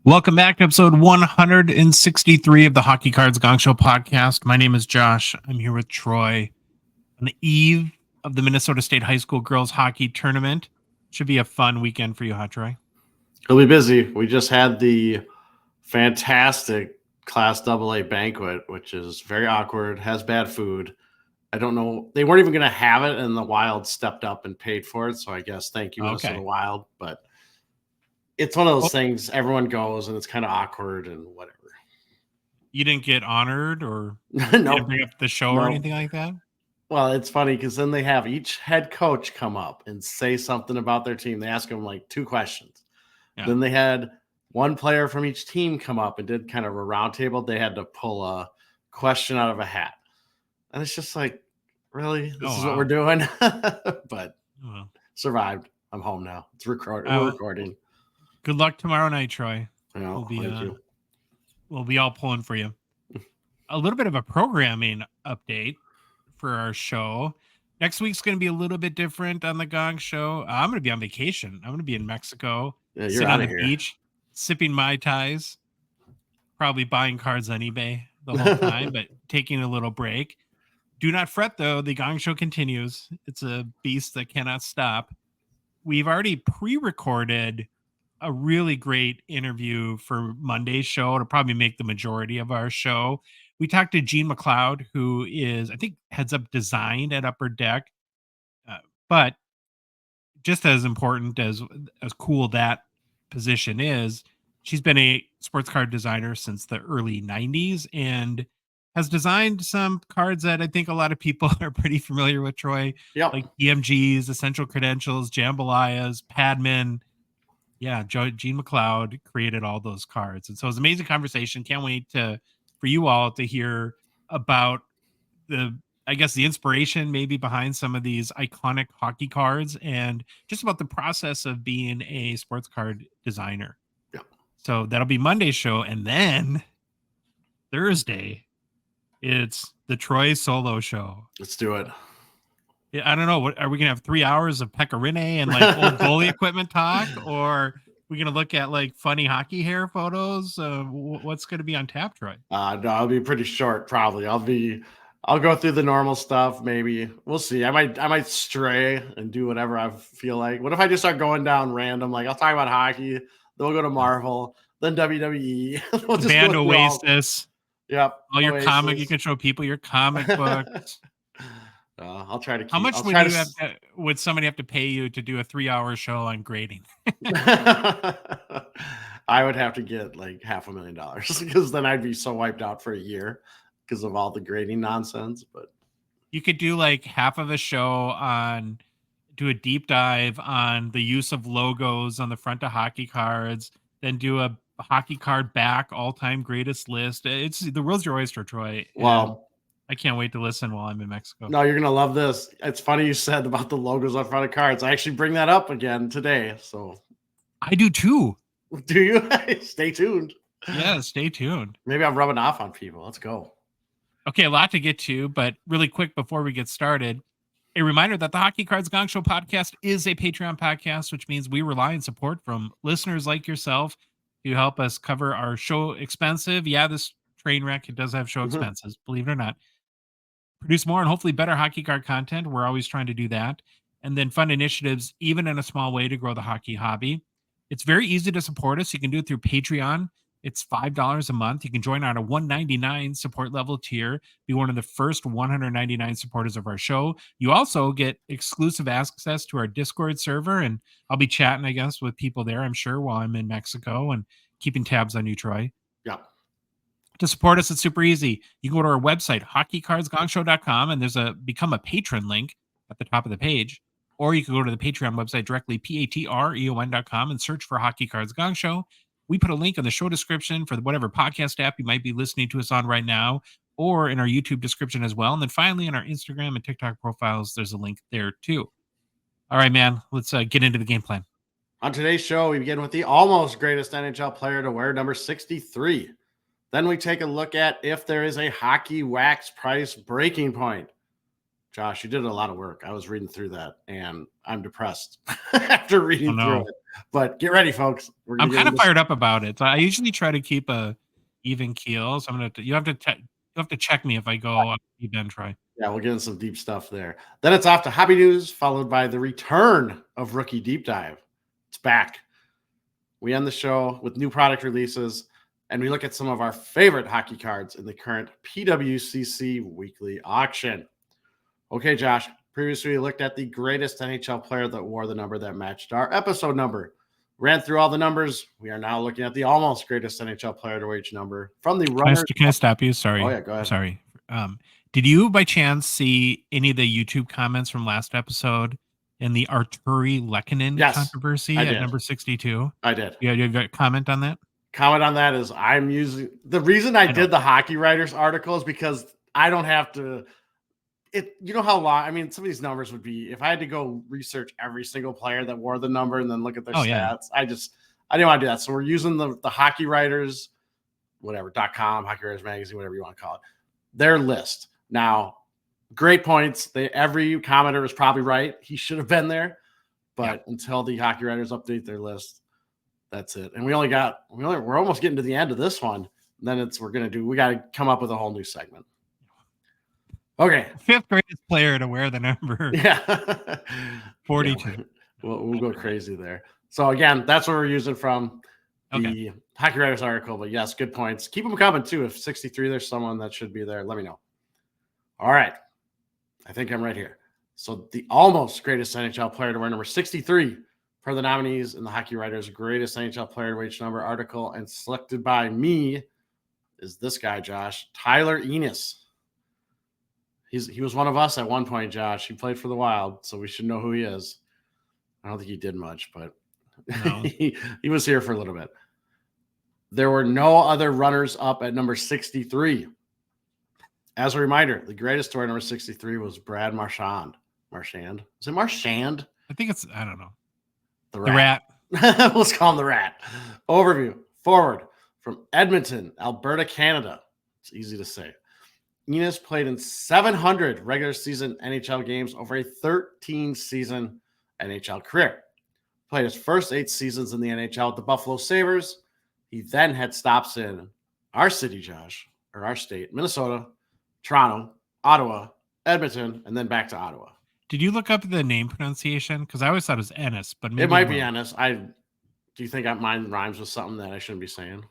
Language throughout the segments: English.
Welcome back to episode 163 of the Hockey Cards Gongshow podcast. My name is Josh. I'm here with Troy on the eve of the Minnesota State High School Girls Hockey Tournament. Should be a fun weekend for you, huh, Troy? It'll be busy. We just had the fantastic Class AA banquet, which is very awkward, has bad food. I don't know. They weren't even going to have it, and the Wild stepped up and paid for it. So I guess thank you, Minnesota Wild. But it's one of those things. Everyone goes, and it's kind of awkward and whatever. You didn't get honored or didn't bring up the show or anything like that? Well, it's funny because then they have each head coach come up and say something about their team. They ask them like 2 questions. Yeah. Then they had one player from each team come up and did kind of a round table. They had to pull a question out of a hat. And it's just like, really? This is what we're doing? But survived. I'm home now. It's we're recording. Good luck tomorrow night, Troy. Thank you. We'll be all pulling for you. A little bit of a programming update for our show. Next week's going to be a little bit different on the Gong Show. I'm going to be on vacation. I'm going to be in Mexico, sitting on the beach, sipping Mai Tais, probably buying cards on eBay the whole time, but taking a little break. Do not fret, though. The Gong Show continues. It's a beast that cannot stop. We've already pre-recorded a really great interview for Monday's show to probably make the majority of our show. We talked to Gene McLeod, who is, I think, heads up design at Upper Deck. But just as important as cool that position is, she's been a sports card designer since the early 90s and has designed some cards that I think a lot of people are pretty familiar with, Troy. Yep. Like EMGs, Essential Credentials, Jambalayas, Padman. Yeah, Gene McLeod created all those cards. And so it's an amazing conversation. Can't wait for you all to hear about the inspiration maybe behind some of these iconic hockey cards and just about the process of being a sports card designer. Yeah. So that'll be Monday's show. And then Thursday, it's the Troy solo show. Let's do it. Yeah, I don't know. What are we gonna have 3 hours of Pecorine and like old goalie equipment talk, or are we gonna look at like funny hockey hair photos? What's gonna be on tap, Troy? No, I'll be pretty short. Probably. I'll go through the normal stuff. Maybe we'll see. I might stray and do whatever I feel like. What if I just start going down random? Like I'll talk about hockey. Then we'll go to Marvel. Then WWE. We'll just Band Oasis. Yep. All your comic. You can show people your comic books. I'll try to keep. How much would somebody have to pay you to do a 3-hour show on grading? I would have to get like $500,000 because then I'd be so wiped out for a year because of all the grading nonsense. But you could do like half of a show do a deep dive on the use of logos on the front of hockey cards, then do a hockey card back all-time greatest list. It's the world's your oyster, Troy. Wow. I can't wait to listen while I'm in Mexico. No, you're going to love this. It's funny you said about the logos on front of cards. I actually bring that up again today. So I do too. Do you? Stay tuned. Yeah, stay tuned. Maybe I'm rubbing off on people. Let's go. Okay, a lot to get to, but really quick before we get started, a reminder that the Hockey Cards Gongshow podcast is a Patreon podcast, which means we rely on support from listeners like yourself to help us cover our show expensive. Yeah, this train wreck, it does have show expenses, believe it or not. Produce more and hopefully better hockey card content. We're always trying to do that. And then fund initiatives, even in a small way, to grow the hockey hobby. It's very easy to support us. You can do it through Patreon. It's $5 a month. You can join on a $199 support level tier, be one of the first 199 supporters of our show. You also get exclusive access to our Discord server, and I'll be chatting, I guess, with people there, I'm sure, while I'm in Mexico and keeping tabs on you, Troy. Yeah. To support us, it's super easy. You can go to our website, hockeycardsgongshow.com, and there's a become a patron link at the top of the page. Or you can go to the Patreon website directly, patreon.com, and search for Hockey Cards Gong Show. We put a link in the show description for whatever podcast app you might be listening to us on right now, or in our YouTube description as well. And then finally, in our Instagram and TikTok profiles, there's a link there too. All right, man, let's get into the game plan. On today's show, we begin with the almost greatest NHL player to wear number 63. Then we take a look at if there is a hockey wax price breaking point. Josh, you did a lot of work. I was reading through that, and I'm depressed after reading through it. But get ready, folks. I'm kind of fired up about it. So I usually try to keep a even keel. So I'm gonna. You have to check me if I go deep end try. Yeah, we'll get into some deep stuff there. Then it's off to hobby news, followed by the return of Rookie Deep Dive. It's back. We end the show with new product releases, and we look at some of our favorite hockey cards in the current PWCC Weekly auction. Okay, Josh. Previously, we looked at the greatest NHL player that wore the number that matched our episode number. Ran through all the numbers. We are now looking at the almost greatest NHL player to wear each number from the runners. Can I stop you? Sorry. Oh, yeah, go ahead. Sorry. Did you by chance see any of the YouTube comments from last episode in the Arturi Lehkonen controversy at number 62? I did. Yeah, you got a comment on that? Comment on that is I'm using the reason I did the Hockey Writers article is because I don't have to. You know how long? I mean, some of these numbers would be if I had to go research every single player that wore the number and then look at their stats. Yeah. I didn't want to do that. So we're using the Hockey Writers, whatever.com, Hockey Writers Magazine, whatever you want to call it, their list. Now, great points. Every commenter is probably right. He should have been there, but until the Hockey Writers update their list, that's it. And we're almost getting to the end of this one. Then we got to come up with a whole new segment. Okay. 5th greatest player to wear the number. Yeah. 42. Yeah, we'll go crazy there. So again, that's what we're using from the Hockey Writers article. But yes, good points. Keep them coming too. If 63, there's someone that should be there, let me know. All right. I think I'm right here. So the almost greatest NHL player to wear number 63 per the nominees in the Hockey Writers greatest NHL player to wear each number article, and selected by me is this guy, Josh, Tyler Enos. He was one of us at one point, Josh. He played for the Wild, so we should know who he is. I don't think he did much, but no. he was here for a little bit. There were no other runners up at number 63. As a reminder, the greatest to wear number 63 was Brad Marchand. Marchand? Is it Marchand? I think it's, I don't know. The Rat. Let's call him the Rat. Overview. Forward. From Edmonton, Alberta, Canada. It's easy to say. Enos played in 700 regular season NHL games over a 13-season NHL career. Played his first 8 seasons in the NHL with the Buffalo Sabres. He then had stops in our city, Josh, or our state, Minnesota, Toronto, Ottawa, Edmonton, and then back to Ottawa. Did you look up the name pronunciation? Because I always thought it was Ennis, but maybe it might be Ennis. Do you think mine rhymes with something that I shouldn't be saying?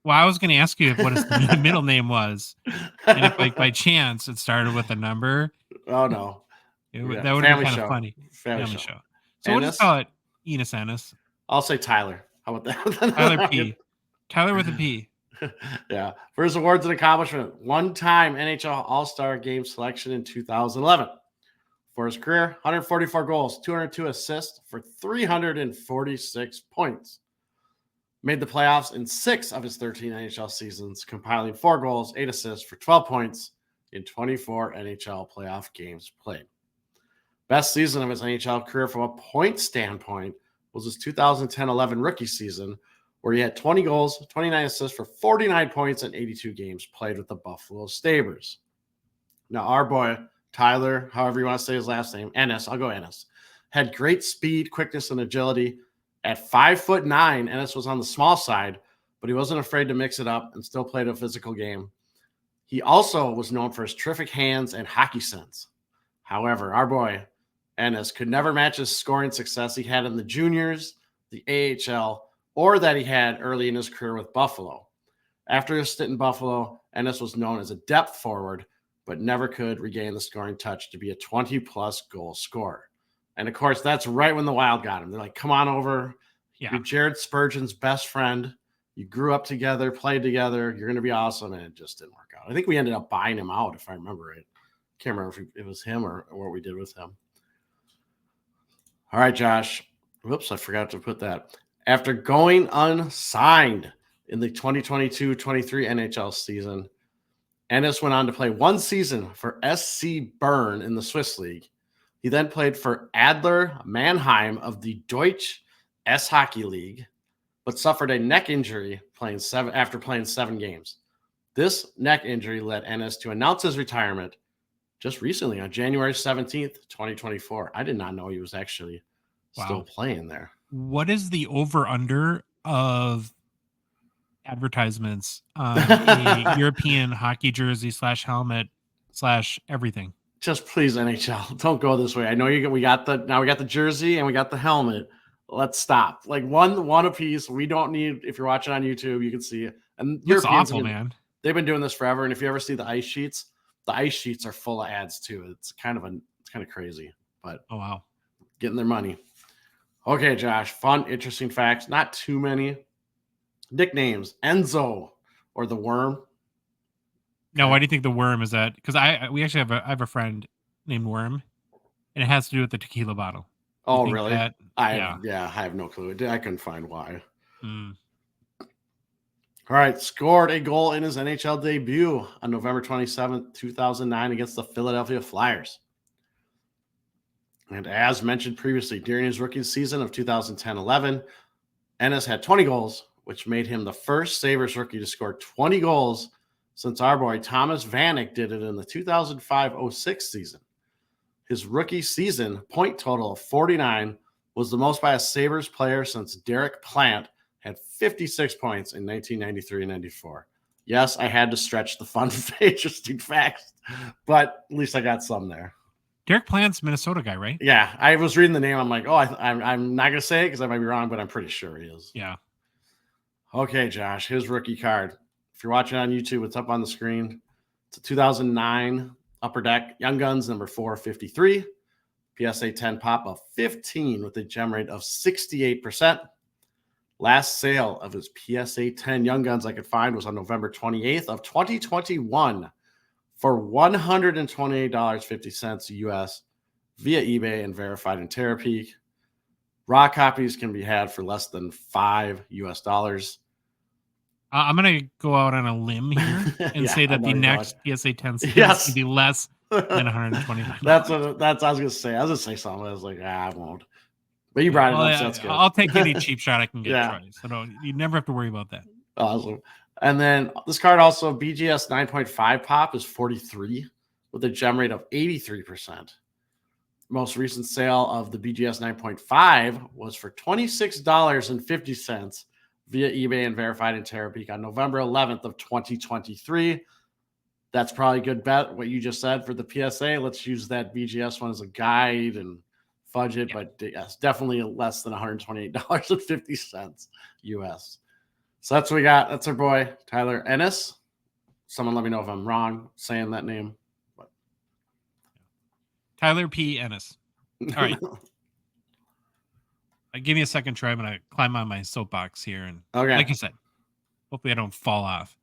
Well, I was going to ask you what his middle name was, and if, like, by chance it started with a number. Oh no, that would be kind of funny. Family show. So we'll just call it Enos Ennis. I'll say Tyler. How about that? Tyler P. Tyler with a P. Yeah. For his awards and accomplishment, one-time NHL All-Star Game selection in 2011. For his career, 144 goals, 202 assists for 346 points. Made the playoffs in 6 of his 13 NHL seasons, compiling 4 goals, 8 assists for 12 points in 24 NHL playoff games played. Best season of his NHL career from a point standpoint was his 2010-11 rookie season, where he had 20 goals, 29 assists for 49 points in 82 games played with the Buffalo Sabres. Now, our boy, Tyler, however you want to say his last name, Ennis, I'll go Ennis, had great speed, quickness, and agility. At 5'9", Ennis was on the small side, but he wasn't afraid to mix it up and still played a physical game. He also was known for his terrific hands and hockey sense. However, our boy, Ennis, could never match his scoring success he had in the juniors, the AHL, or that he had early in his career with Buffalo. After his stint in Buffalo, Ennis was known as a depth forward, but never could regain the scoring touch to be a 20-plus goal scorer. And, of course, that's right when the Wild got him. They're like, come on over. Yeah. You're Jared Spurgeon's best friend. You grew up together, played together. You're going to be awesome. And it just didn't work out. I think we ended up buying him out, if I remember right. Can't remember if it was him or what we did with him. All right, Josh. Whoops, I forgot to put that. After going unsigned in the 2022-23 NHL season, Ennis went on to play 1 season for SC Bern in the Swiss League. He then played for Adler Mannheim of the Deutsche Eishockey League, but suffered a neck injury after playing 7 games. This neck injury led Ennis to announce his retirement just recently on January 17th, 2024. I did not know he was actually still playing there. what is the over-under of advertisements on a European hockey jersey / helmet / everything? Just please, NHL, don't go this way. I know we got the jersey and we got the helmet. Let's stop. Like one a piece. We don't need. If you're watching on YouTube, you can see it. And Looks awful, man. They've been doing this forever. And if you ever see the ice sheets are full of ads too. It's kind of crazy. But oh wow, getting their money. Okay, Josh. Fun, interesting facts. Not too many. Nicknames: Enzo or the Worm. Now, why do you think the Worm is that? Because I have a friend named Worm, and it has to do with the tequila bottle. Oh, really? I have no clue. I couldn't find why. Mm. All right, scored a goal in his NHL debut on November 27th, 2009 against the Philadelphia Flyers. And as mentioned previously, during his rookie season of 2010-11, Ennis had 20 goals, which made him the first Sabres rookie to score 20 goals since our boy Thomas Vanek did it in the 2005-06 season. His rookie season point total of 49 was the most by a Sabres player since Derek Plant had 56 points in 1993 and 94. Yes, I had to stretch the fun, interesting facts, but at least I got some there. Derek Plant's Minnesota guy, right? Yeah, I was reading the name. I'm like, I'm not going to say it because I might be wrong, but I'm pretty sure he is. Yeah. Okay, Josh, his rookie card. If you're watching on YouTube, it's up on the screen. It's a 2009 Upper Deck Young Guns number 453, PSA 10 pop of 15 with a gem rate of 68%. Last sale of his PSA 10 Young Guns I could find was on November 28th of 2021 for $128.50 US via eBay and verified in Terapeak. Raw copies can be had for less than $5 US. I'm going to go out on a limb here and say that the next PSA 10 is going to be less than $129. That's I was going to say. I was going to say something. I was like, I won't. But you brought it up, so that's good. I'll take any cheap shot I can get, Troy. So you never have to worry about that. Awesome. And then this card also, BGS 9.5 pop is 43 with a gem rate of 83%. Most recent sale of the BGS 9.5 was for $26.50 via eBay and verified in Terapeak on November 11th of 2023. That's probably a good bet, what you just said for the PSA. Let's use that BGS one as a guide and fudge it, but yes, definitely less than $128.50 US. So that's what we got. That's our boy, Tyler Ennis. Someone let me know if I'm wrong saying that name. But Tyler P. Ennis. All right. Give me a second, Troy. I'm going to climb on my soapbox here. And like you said, hopefully I don't fall off.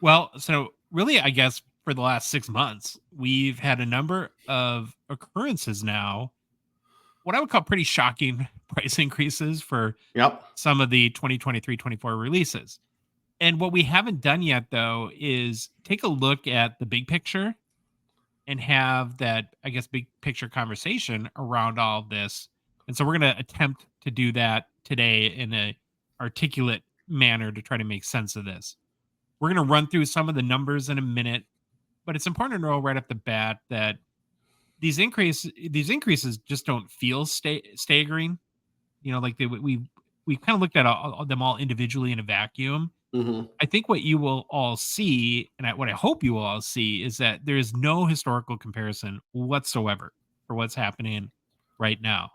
Well, so really, I guess for the last 6 months, we've had a number of occurrences now, what I would call pretty shocking price increases for some of the 2023-24 releases. And what we haven't done yet, though, is take a look at the big picture and have that, I guess, big picture conversation around all of this. And so we're going to attempt to do that today in a articulate manner to try to make sense of this. We're going to run through some of the numbers in a minute, but it's important to know right off the bat that these increases just don't feel staggering. You know, like we kind of looked at them all individually in a vacuum. Mm-hmm. I think what you will all see, and what I hope you will all see, is that there is no historical comparison whatsoever for what's happening right now.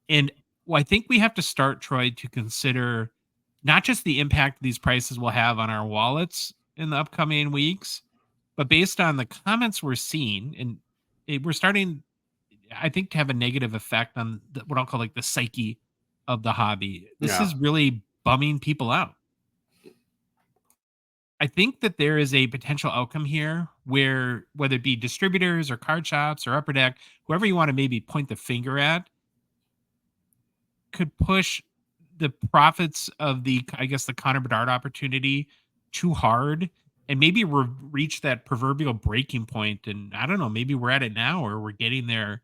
And I think we have to start, Troy, to consider not just the impact these prices will have on our wallets in the upcoming weeks, but based on the comments we're seeing, and we're starting, I think, to have a negative effect on what I'll call like the psyche of the hobby. This is really bumming people out. I think that there is a potential outcome here where, whether it be distributors or card shops or Upper Deck, whoever you want to maybe point the finger at, could push the profits of the Connor Bedard opportunity too hard and maybe reach that proverbial breaking point. And I don't know, maybe we're at it now, or we're getting there,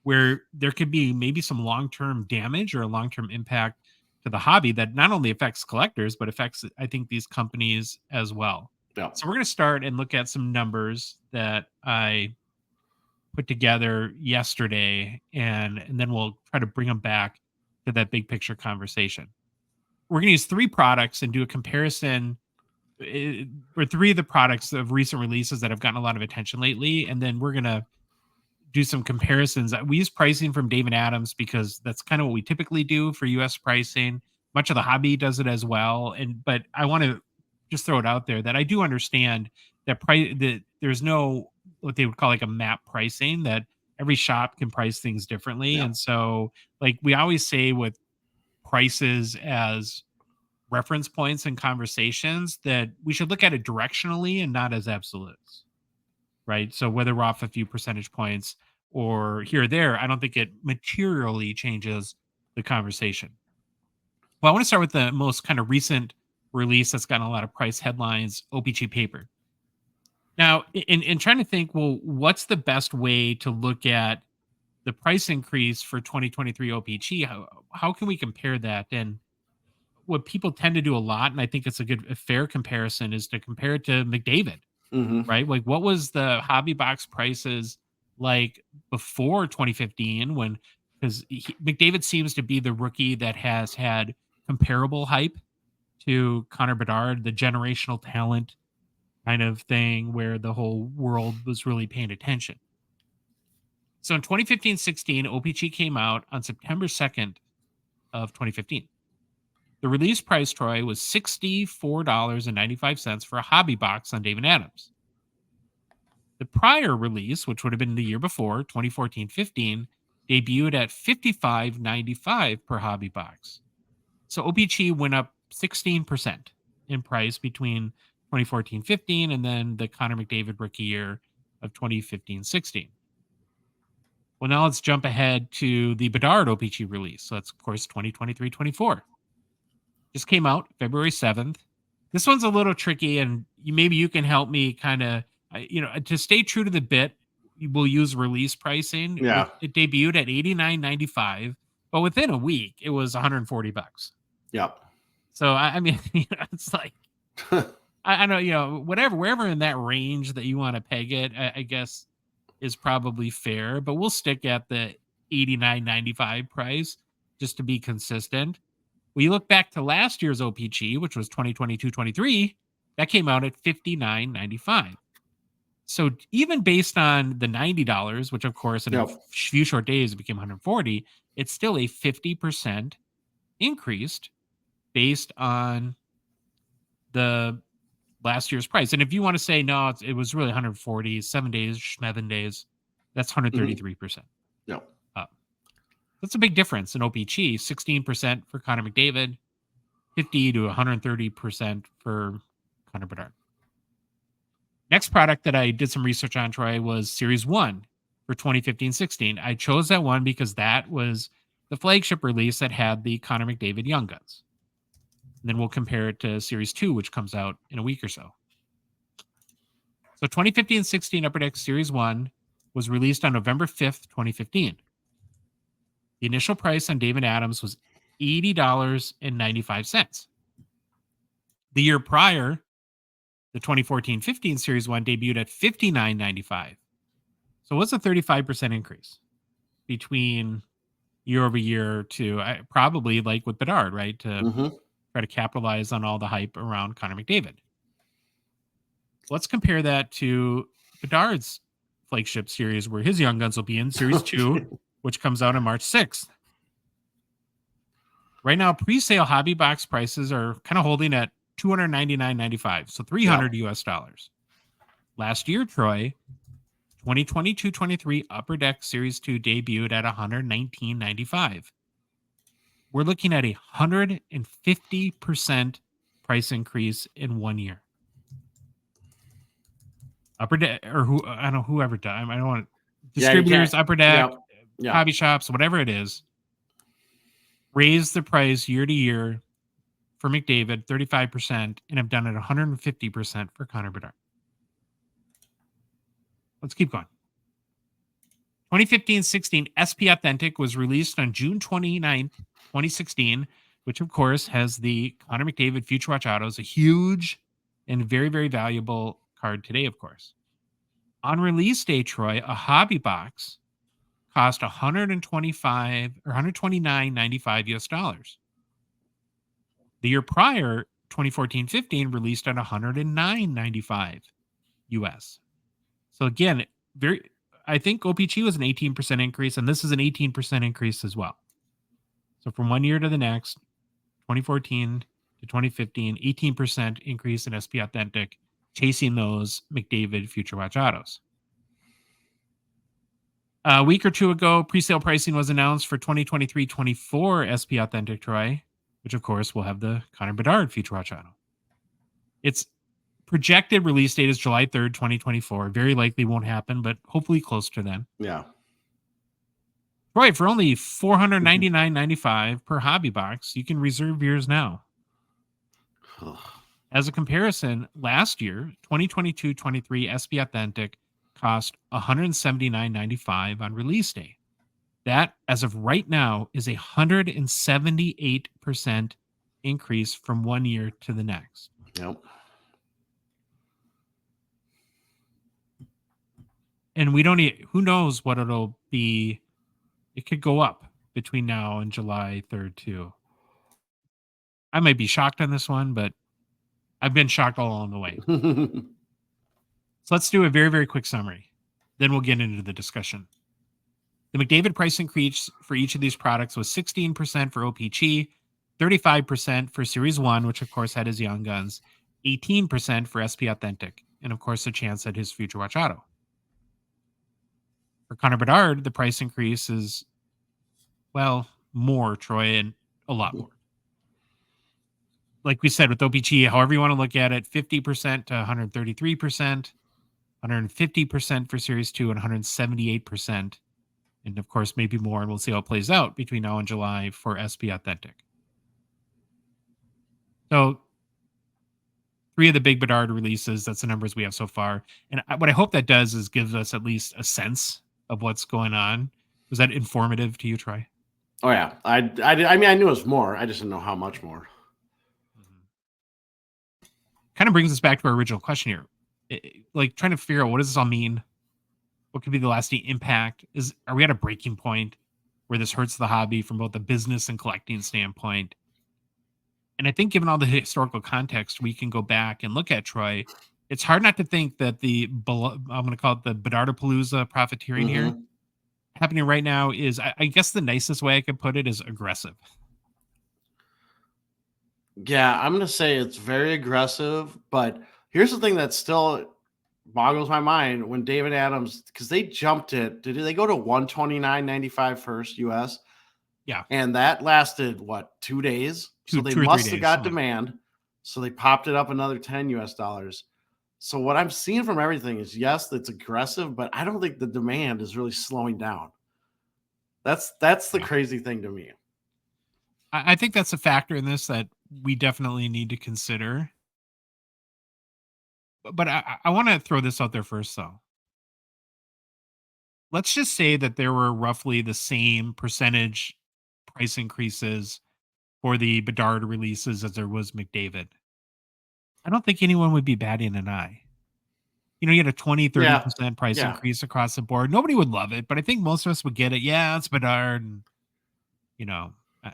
where there could be maybe some long-term damage or a long-term impact to the hobby that not only affects collectors, but affects, I think, these companies as well. Yeah. So we're going to start and look at some numbers that I put together yesterday, and then we'll try to bring them back to that big picture conversation. We're going to use 3 products and do a comparison, or 3 of the products of recent releases that have gotten a lot of attention lately. And then we're going to do some comparisons. We use pricing from David Adams because that's kind of what we typically do for US pricing. Much of the hobby does it as well. But I want to just throw it out there that I do understand that there's no what they would call like a map pricing, that every shop can price things differently. And so like we always say with prices as reference points in conversations, that we should look at it directionally and not as absolutes. Right. So whether we're off a few percentage points or here or there, I don't think it materially changes the conversation. Well, I want to start with the most kind of recent release that's gotten a lot of price headlines, OPG paper. Now, in trying to think, well, what's the best way to look at the price increase for 2023 OPG? How can we compare that? And what people tend to do a lot, and I think it's a fair comparison, is to compare it to McDavid. Right? Like what was the hobby box prices like before 2015 because McDavid seems to be the rookie that has had comparable hype to Connor Bedard, the generational talent kind of thing where the whole world was really paying attention. So in 2015-16, OPG came out on September 2nd of 2015. The release price, Troy, was $64.95 for a hobby box on David Adams. The prior release, which would have been the year before, 2014-15, debuted at $55.95 per hobby box. So OPG went up 16% in price between 2014-15 and then the Connor McDavid rookie year of 2015-16. Well, now let's jump ahead to the Bedard OPG release. So that's, of course, 2023-24. Just came out February 7th. This one's a little tricky, and maybe you can help me kind of, to stay true to the bit, we'll use release pricing. Yeah. It debuted at $89.95, but within a week, it was $140. Yep. So, I mean, it's like, I know, wherever in that range that you want to peg it, I guess is probably fair, but we'll stick at the $89.95 price just to be consistent. When you look back to last year's OPG, which was 2022-23, that came out at $59.95. So even based on the $90, which of course in a few short days it became $140, it's still a 50% increased based on the last year's price. And if you want to say, no, it was really 140, 7 days, 7 days, that's 133%. Yep. That's a big difference in OPG, 16% for Connor McDavid, 50 to 130% for Connor Bedard. Next product that I did some research on, Troy, was Series 1 for 2015-16. I chose that one because that was the flagship release that had the Connor McDavid Young Guns. And then we'll compare it to Series 2, which comes out in a week or so. So 2015-16 Upper Deck Series 1 was released on November 5th, 2015. The initial price on David Adams was $80.95. The year prior, the 2014-15 Series 1 debuted at $59.95. So what's a 35% increase between year over year to probably like with Bedard, right? To try to capitalize on all the hype around Connor McDavid. Let's compare that to Bedard's flagship series where his Young Guns will be in Series 2, which comes out on March 6th. Right now, pre-sale hobby box prices are kind of holding at $299.95, so $300 US. Last year, Troy, 2022-23 Upper Deck Series 2 debuted at $119.95. We're looking at 150% price increase in 1 year. Upper Deck, or whoever does. I don't want distributors, Upper Deck, hobby shops, whatever it is. Raise the price year to year for McDavid 35% and have done it 150% for Connor Bedard. Let's keep going. 2015-16 SP Authentic was released on June 29th, 2016, which of course has the Connor McDavid Future Watch Autos, a huge and very, very valuable card today, of course. On release day, Troy, a hobby box cost $125 or $129.95 US. The year prior, 2014-15, released at $109.95 US. So again, I think OPG was an 18% increase, and this is an 18% increase as well. So from one year to the next, 2014 to 2015, 18% increase in SP Authentic, chasing those McDavid Future Watch autos. A week or two ago, presale pricing was announced for 2023-24 SP Authentic Troy, which of course will have the Connor Bedard Future Watch auto. Its projected release date is July 3rd, 2024. Very likely won't happen, but hopefully close to then. Yeah. Troy, for only $499.95 per hobby box, you can reserve yours now. As a comparison, last year, 2022-23 SP Authentic cost $179.95 on release day. That, as of right now, is a 178% increase from one year to the next. Yep. And we don't who knows what it'll be. It could go up between now and July 3rd, too. I might be shocked on this one, but I've been shocked all along the way. So let's do a very, very quick summary. Then we'll get into the discussion. The McDavid price increase for each of these products was 16% for OPG, 35% for Series 1, which of course had his Young Guns, 18% for SP Authentic, and of course a chance at his Future Watch auto. For Connor Bedard, the price increase is, well, more, Troy, and a lot more. Like we said with OPG, however you want to look at it, 50% to 133%, 150% for Series 2, and 178%. And of course, maybe more, and we'll see how it plays out between now and July for SP Authentic. So 3 of the big Bedard releases, that's the numbers we have so far. And what I hope that does is gives us at least a sense of what's going on. Was that informative to you, Troy? Oh, yeah. I mean, I knew it was more. I just didn't know how much more. Kind of brings us back to our original question here. Like trying to figure out what does this all mean? What could be the lasting impact? Are we at a breaking point where this hurts the hobby from both the business and collecting standpoint? And I think given all the historical context, we can go back and look at, Troy. It's hard not to think that I'm going to call it the Bedardapalooza profiteering here happening right now is, I guess the nicest way I could put it is aggressive. Yeah, I'm going to say it's very aggressive, but here's the thing that still boggles my mind when David Adams, because they jumped it. Did they go to $129.95 first US? Yeah. And that lasted, what, 2 days? So they must have got demand. So they popped it up another $10 US. So what I'm seeing from everything is, yes, it's aggressive, but I don't think the demand is really slowing down. That's the crazy thing to me. I think that's a factor in this that we definitely need to consider. But I want to throw this out there first, though. Let's just say that there were roughly the same percentage price increases for the Bedard releases as there was McDavid. I don't think anyone would be batting an eye. You know, you had a 20, 30% price increase across the board. Nobody would love it, but I think most of us would get it. Yeah, it's Bedard. And, you know, I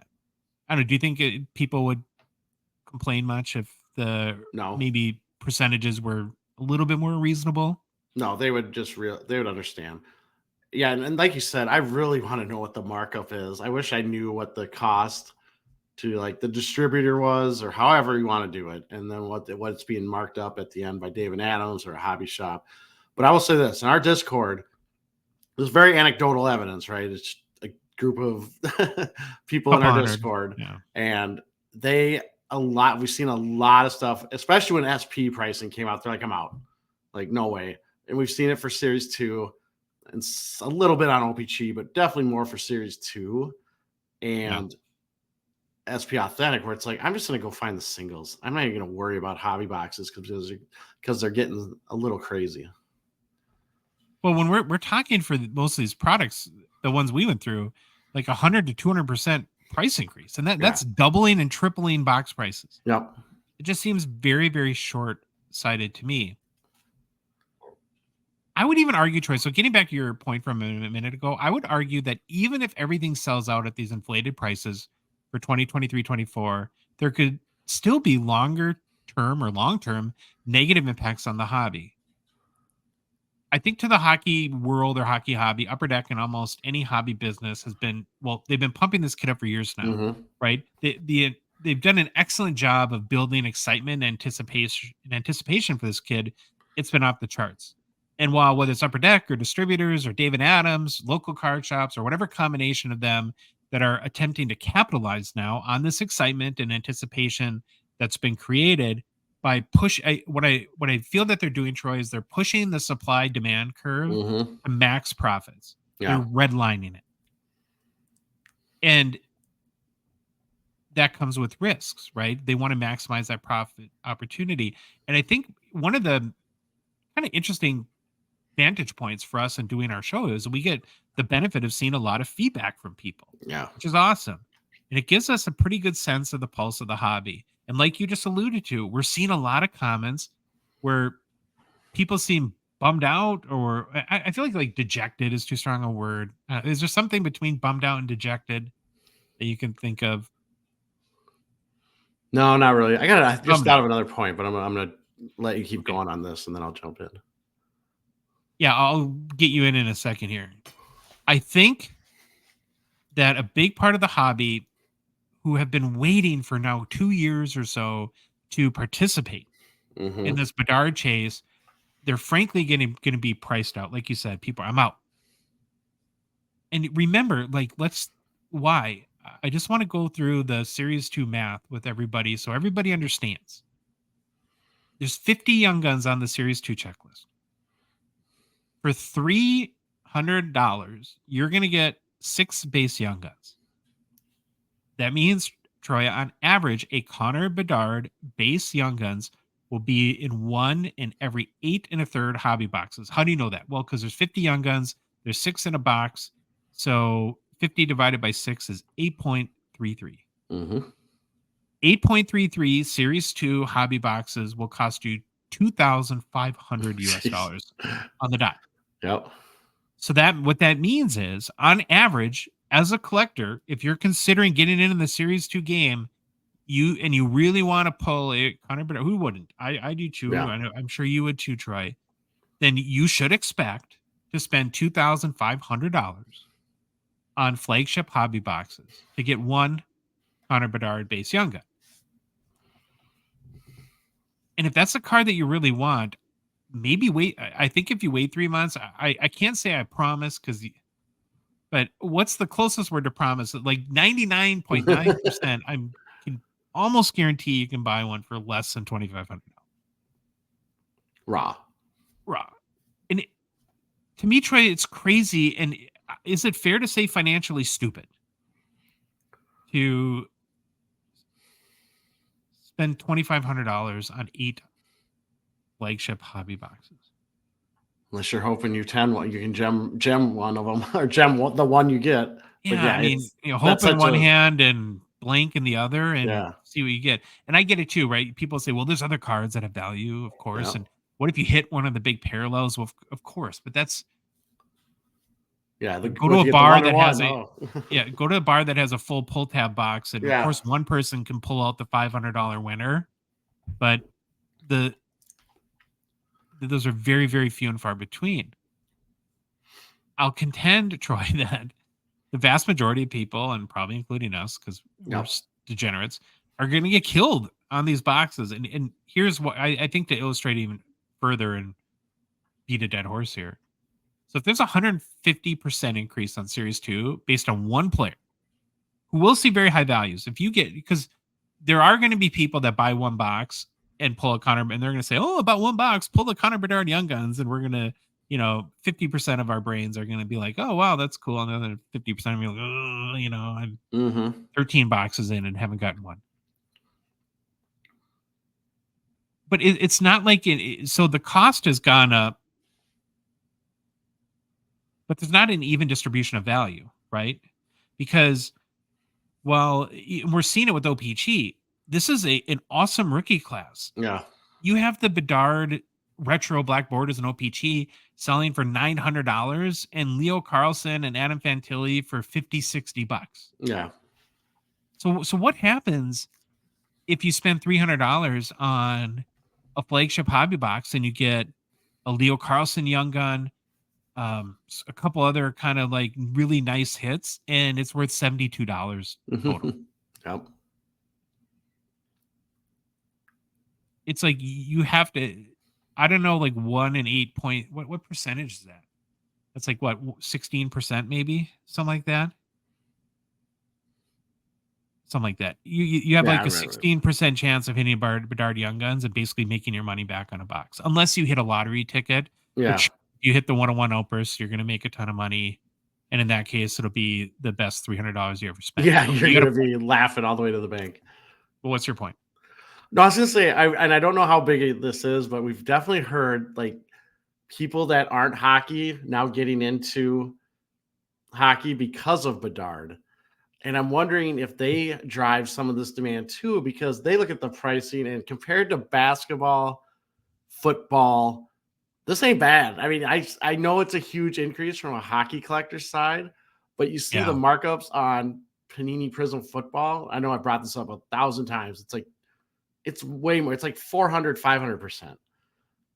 don't know. Do you think people would complain much if maybe percentages were a little bit more reasonable? No, they would they would understand. Yeah, and like you said, I really want to know what the markup is. I wish I knew what the cost to like the distributor was, or however you want to do it, and then what it's being marked up at the end by David Adams or a hobby shop. But I will say this: in our Discord, there's very anecdotal evidence, right? It's a group of people in our Discord, and we've seen a lot of stuff, especially when SP pricing came out. They're like, I'm out. Like, no way. And we've seen it for Series 2 and a little bit on OPG, but definitely more for Series 2 and SP Authentic, where it's like, I'm just going to go find the singles. I'm not even going to worry about hobby boxes because they're getting a little crazy. Well, when we're talking for most of these products, the ones we went through, like 100 to 200% price increase. And that's doubling and tripling box prices. Yep. It just seems very, very short-sighted to me. I would even argue, Troy, so getting back to your point from a minute ago, I would argue that even if everything sells out at these inflated prices for 2023-24, there could still be longer term or long-term negative impacts on the hobby. I think to the hockey world or hockey hobby, Upper Deck and almost any hobby business has been, well, they've been pumping this kid up for years now, right? They've done an excellent job of building excitement and anticipation for this kid. It's been off the charts. And while whether it's Upper Deck or distributors or David Adams, local card shops, or whatever combination of them that are attempting to capitalize now on this excitement and anticipation that's been created by what I feel that they're doing, Troy, is they're pushing the supply demand curve to max profits. Yeah. They're redlining it. And that comes with risks, right? They want to maximize that profit opportunity. And I think one of the kind of interesting vantage points for us in doing our show is we get the benefit of seeing a lot of feedback from people, which is awesome. And it gives us a pretty good sense of the pulse of the hobby. And like you just alluded to, we're seeing a lot of comments where people seem bummed out, or I feel like dejected is too strong a word. Is there something between bummed out and dejected that you can think of? No, not really. I just thought of another point, but I'm gonna let you keep going on this, and then I'll jump in. Yeah, I'll get you in a second here. I think that a big part of the hobby, who have been waiting for now 2 years or so to participate in this Bedard chase, they're frankly going to be priced out. Like you said, people, I'm out. And remember, why? I just want to go through the Series 2 math with everybody so everybody understands. There's 50 Young Guns on the Series 2 checklist. For $300, you're going to get 6 base Young Guns. That means, Troy, on average, a Connor Bedard base Young Guns will be in 1 in every 8 1/3 hobby boxes. How do you know that? Well, because there's 50 Young Guns, there's 6 in a box, so 50 divided by 6 is 8.33. 8.33 Series 2 hobby boxes will cost you $2,500 US on the dot. Yep. So what that means is, on average, as a collector, if you're considering getting into the Series 2 game, you really want to pull a Connor Bedard, who wouldn't? I do too. Yeah. I'm sure you would too, Troy. Then you should expect to spend $2,500 on flagship hobby boxes to get 1 Connor Bedard base Young Gun. And if that's a card that you really want, maybe wait. I think if you wait 3 months, I can't say I promise, but what's the closest word to promise? Like 99.9%, I can almost guarantee you can buy one for less than $2,500. Raw. And to me, Troy, it's crazy. And is it fair to say financially stupid to spend $2,500 on 8 flagship hobby boxes? Unless you're hoping you can gem one of them, or gem the one you get. Yeah, I mean, hope in one hand and blank in the other, and see what you get. And I get it too, right? People say, well, there's other cards that have value, of course. Yeah. And what if you hit one of the big parallels? Well, of course, but that's go to a bar that has go to a bar that has a full pull tab box, and of course, one person can pull out the $500 winner, but those are very, very few and far between. I'll contend, Troy, that the vast majority of people, and probably including us, because we're degenerates, are going to get killed on these boxes. And here's what I think, to illustrate even further and beat a dead horse here. So if there's a 150% increase on Series 2 based on one player who will see very high values, because there are going to be people that buy one box and pull a Connor, and they're going to say, oh, about one box, pull the Connor Bedard Young Guns, and we're going to, 50% of our brains are going to be like, oh, wow, that's cool. And the other 50% will be like, oh, I'm 13 boxes in and haven't gotten one. But it's not like so the cost has gone up, but there's not an even distribution of value, right? Because while we're seeing it with OPG, this is an awesome rookie class. Yeah. You have the Bedard retro black board as an OPG, selling for $900 and Leo Carlsson and Adam Fantilli for $50-$60. Yeah. So what happens if you spend $300 on a flagship hobby box and you get a Leo Carlsson Young Gun, a couple other kind of like really nice hits, and it's worth $72 total? Yep. It's like you have to, I don't know, like 1 in 8 point. What percentage is that? That's like what, 16% maybe, something like that. Something like that. You have like a 16% chance of hitting Bedard Young Guns and basically making your money back on a box, unless you hit a lottery ticket. Yeah. Which you hit the 101 outburst, you're going to make a ton of money, and in that case, it'll be the best $300 you ever spent. Yeah, So you're going to be laughing all the way to the bank. Well, what's your point? No, I was going to say, I don't know how big this is, but we've definitely heard like people that aren't hockey now getting into hockey because of Bedard. And I'm wondering if they drive some of this demand too, because they look at the pricing and compared to basketball, football, this ain't bad. I mean, I know it's a huge increase from a hockey collector side, but you see the markups on Panini Prism football. I know I brought this up 1,000 times. It's like, it's way more. It's like 400, 500%.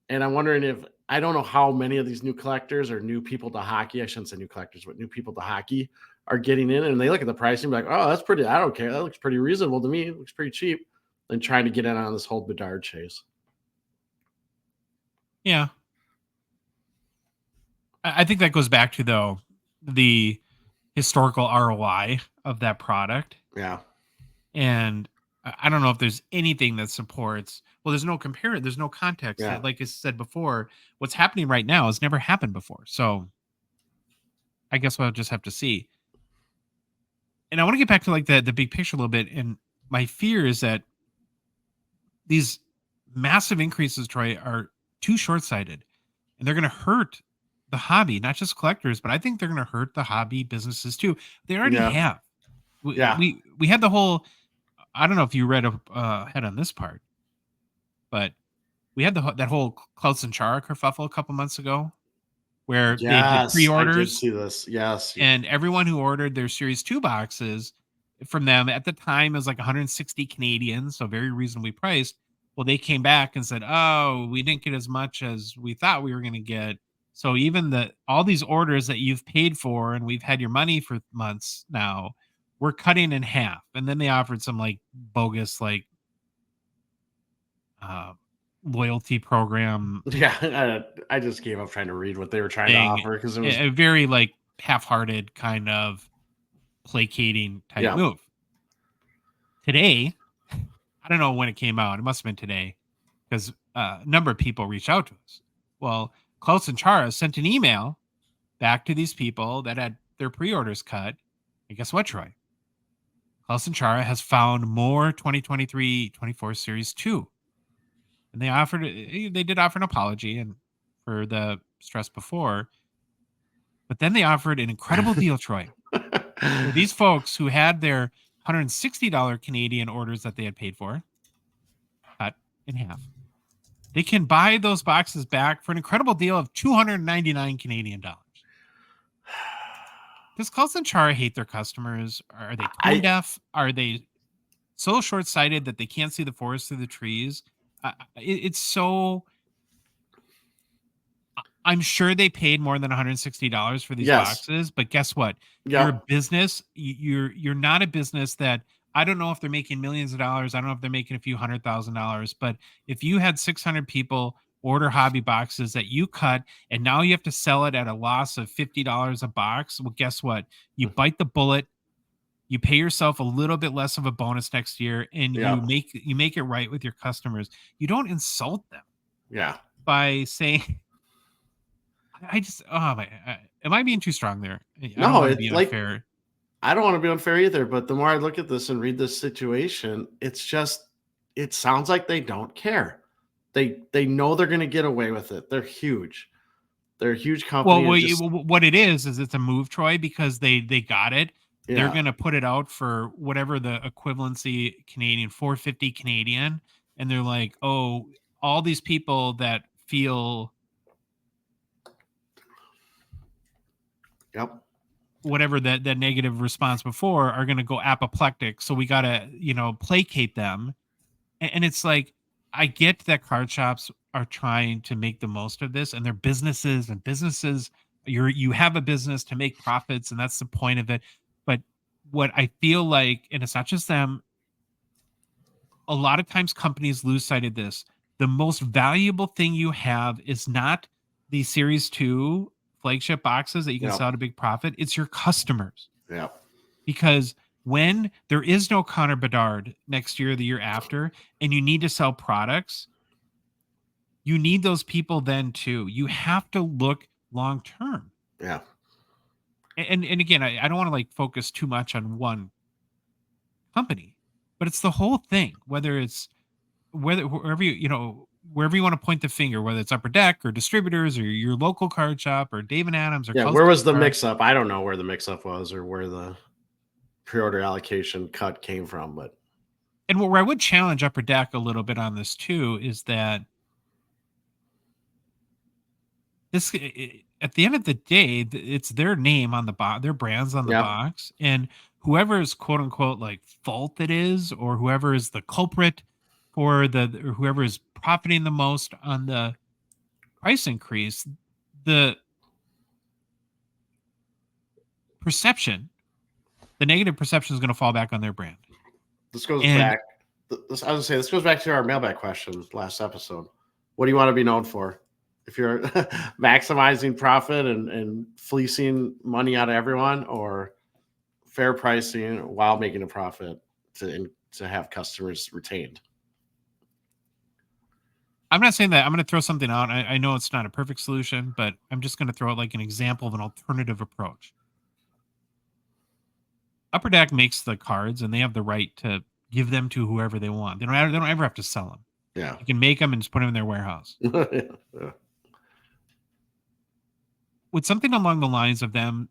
And I'm wondering if, I don't know how many of these new collectors or new people to hockey, I shouldn't say new collectors, but new people to hockey are getting in, and they look at the pricing and be like, oh, that's pretty, I don't care. That looks pretty reasonable to me. It looks pretty cheap. And trying to get in on this whole Bedard chase. Yeah. I think that goes back to, though, the historical ROI of that product. Yeah. And I don't know if there's anything that supports, well, there's no there's no context. Yeah. Like I said before, what's happening right now has never happened before. So I guess we'll just have to see. And I want to get back to like the big picture a little bit. And my fear is that these massive increases, Troy, are too short-sighted, and they're going to hurt the hobby, not just collectors, but I think they're going to hurt the hobby businesses too. They already have. We had the whole, I don't know if you read ahead on this part, but we had that whole Klaus and Chara kerfuffle a couple months ago, where they did pre-orders. I did see this. Yes. And everyone who ordered their Series 2 boxes from them at the time was like 160 Canadian, so very reasonably priced. Well, they came back and said, oh, we didn't get as much as we thought we were going to get. So even all these orders that you've paid for and we've had your money for months now, we're cutting in half. And then they offered some like bogus like loyalty program. Yeah, I just gave up trying to read what they were trying to offer, because it was a very like half-hearted kind of placating type move. Today, I don't know when it came out. It must have been today, because a number of people reached out to us. Well, Klaus and Chara sent an email back to these people that had their pre-orders cut. And guess what, Troy? Klaus and Chara has found more 2023-24 Series 2. And they did offer an apology and for the stress before. But then they offered an incredible deal, Troy. For these folks who had their $160 Canadian orders that they had paid for cut in half, they can buy those boxes back for an incredible deal of $299 Canadian dollars. Does Klaus and Chara hate their customers? Are they tone deaf? Are they so short-sighted that they can't see the forest through the trees? It's so... I'm sure they paid more than $160 for these boxes, but guess what? You're a business. You're not a business that, I don't know if they're making millions of dollars. I don't know if they're making a few $100,000, but if you had 600 people order hobby boxes that you cut, and now you have to sell it at a loss of $50 a box, well, guess what? You bite the bullet. You pay yourself a little bit less of a bonus next year, and you make it right with your customers. You don't insult them. Yeah. By saying, I just, am I being too strong there? No, it's unfair. I don't want to be unfair either, but the more I look at this and read this situation, it sounds like they don't care. They know they're going to get away with it. They're huge. They're a huge company. Well, what it is it's a move, Troy, because they got it. Yeah. They're going to put it out for whatever the equivalency Canadian, $450 Canadian. And they're like, oh, all these people that feel Yep. Whatever that negative response before are going to go apoplectic. So we got to, placate them. And it's like, I get that card shops are trying to make the most of this, and they're businesses, you have a business to make profits, and that's the point of it. But what I feel like, and it's not just them, a lot of times companies lose sight of this. The most valuable thing you have is not the Series 2 flagship boxes that you can sell at a big profit. It's your customers. Yeah. Because when there is no Connor Bedard next year or the year after, and you need to sell products, you need those people then too. You have to look long term. Yeah. And again, I don't want to like focus too much on one company, but it's the whole thing. Whether it's wherever wherever you want to point the finger, whether it's Upper Deck or distributors or your local card shop or Dave and Adams or where was the mix up? I don't know where the mix up was or where the pre-order allocation cut came from, but where I would challenge Upper Deck a little bit on this too is that this, at the end of the day, it's their name on the box, their brands on the box, and whoever's quote unquote like fault it is, or whoever is the culprit, or whoever is profiting the most on the price increase, the negative perception is going to fall back on their brand. This goes back. I was going to say, this goes back to our mailbag question last episode. What do you want to be known for? If you're maximizing profit and fleecing money out of everyone, or fair pricing while making a profit to have customers retained. I'm not saying that. I'm going to throw something out. I know it's not a perfect solution, but I'm just going to throw out like an example of an alternative approach. Upper Deck makes the cards, and they have the right to give them to whoever they want. They don't ever have to sell them. Yeah, you can make them and just put them in their warehouse. Yeah. With something along the lines of them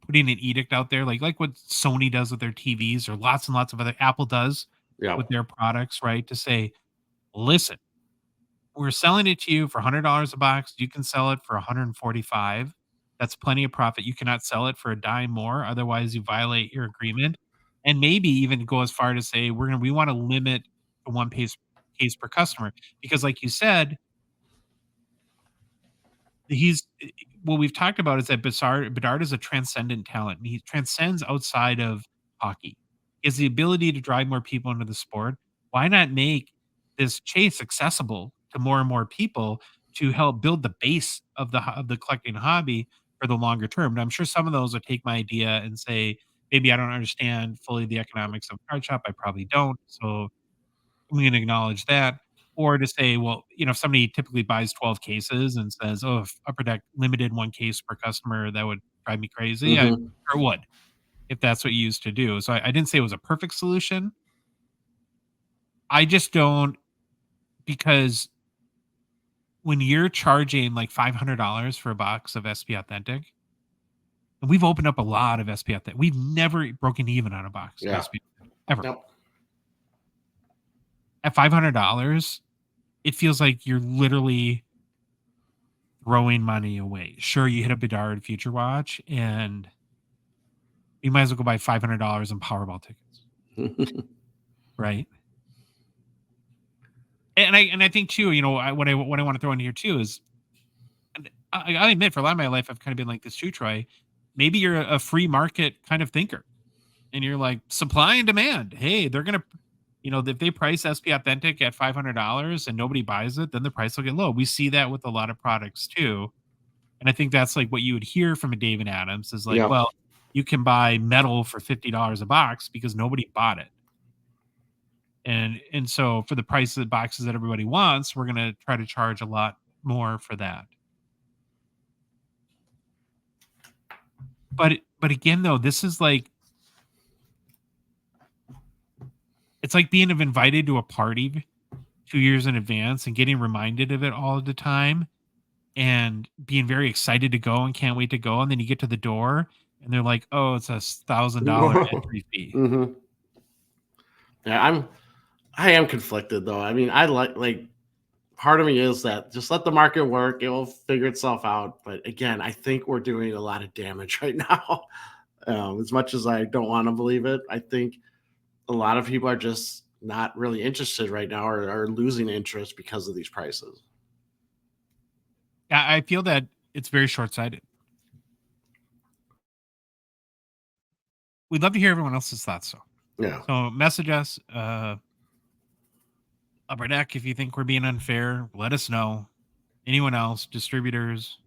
putting an edict out there, like what Sony does with their TVs, or lots and lots of other Apple does with their products, right? To say, listen, we're selling it to you for $100 a box. You can sell it for $145. That's plenty of profit. You cannot sell it for a dime more, otherwise you violate your agreement. And maybe even go as far to say we want to limit to one case per customer, because, like you said, what we've talked about is that Bedard is a transcendent talent. He transcends outside of hockey. He has the ability to drive more people into the sport. Why not make this chase accessible to more and more people to help build the base of the collecting hobby for the longer term? And I'm sure some of those will take my idea and say, maybe I don't understand fully the economics of card shop. I probably don't. So I'm going to acknowledge that. Or to say, well, if somebody typically buys 12 cases and says, oh, if Upper Deck limited one case per customer, that would drive me crazy. I sure would, if that's what you used to do. So I didn't say it was a perfect solution. I just don't, because when you're charging like $500 for a box of SP Authentic, and we've opened up a lot of SP Authentic, we've never broken even on a box of SP Authentic, ever. Nope. At $500, it feels like you're literally throwing money away. Sure, you hit a Bedard Future Watch, and you might as well go buy $500 in Powerball tickets, right? And I think too, what I want to throw in here too is, I admit, for a lot of my life, I've kind of been like this too, Troy. Maybe you're a free market kind of thinker, and you're like, supply and demand. Hey, they're gonna. If they price SP Authentic at $500 and nobody buys it, then the price will get low. We see that with a lot of products too. And I think that's like what you would hear from a Dave and Adams is like, well, you can buy metal for $50 a box because nobody bought it. And so for the price of the boxes that everybody wants, we're going to try to charge a lot more for that. But again, though, this is like, it's like being invited to a party 2 years in advance and getting reminded of it all the time and being very excited to go and can't wait to go. And then you get to the door and they're like, oh, it's $1,000 entry fee. Yeah, I am conflicted though. I mean, I like part of me is that just let the market work. It will figure itself out. But again, I think we're doing a lot of damage right now. As much as I don't want to believe it, I think a lot of people are just not really interested right now, or are losing interest because of these prices. I feel that it's very short-sighted. We'd love to hear everyone else's thoughts, though. Yeah. So message us, Upper Deck, if you think we're being unfair. Let us know. Anyone else, distributors.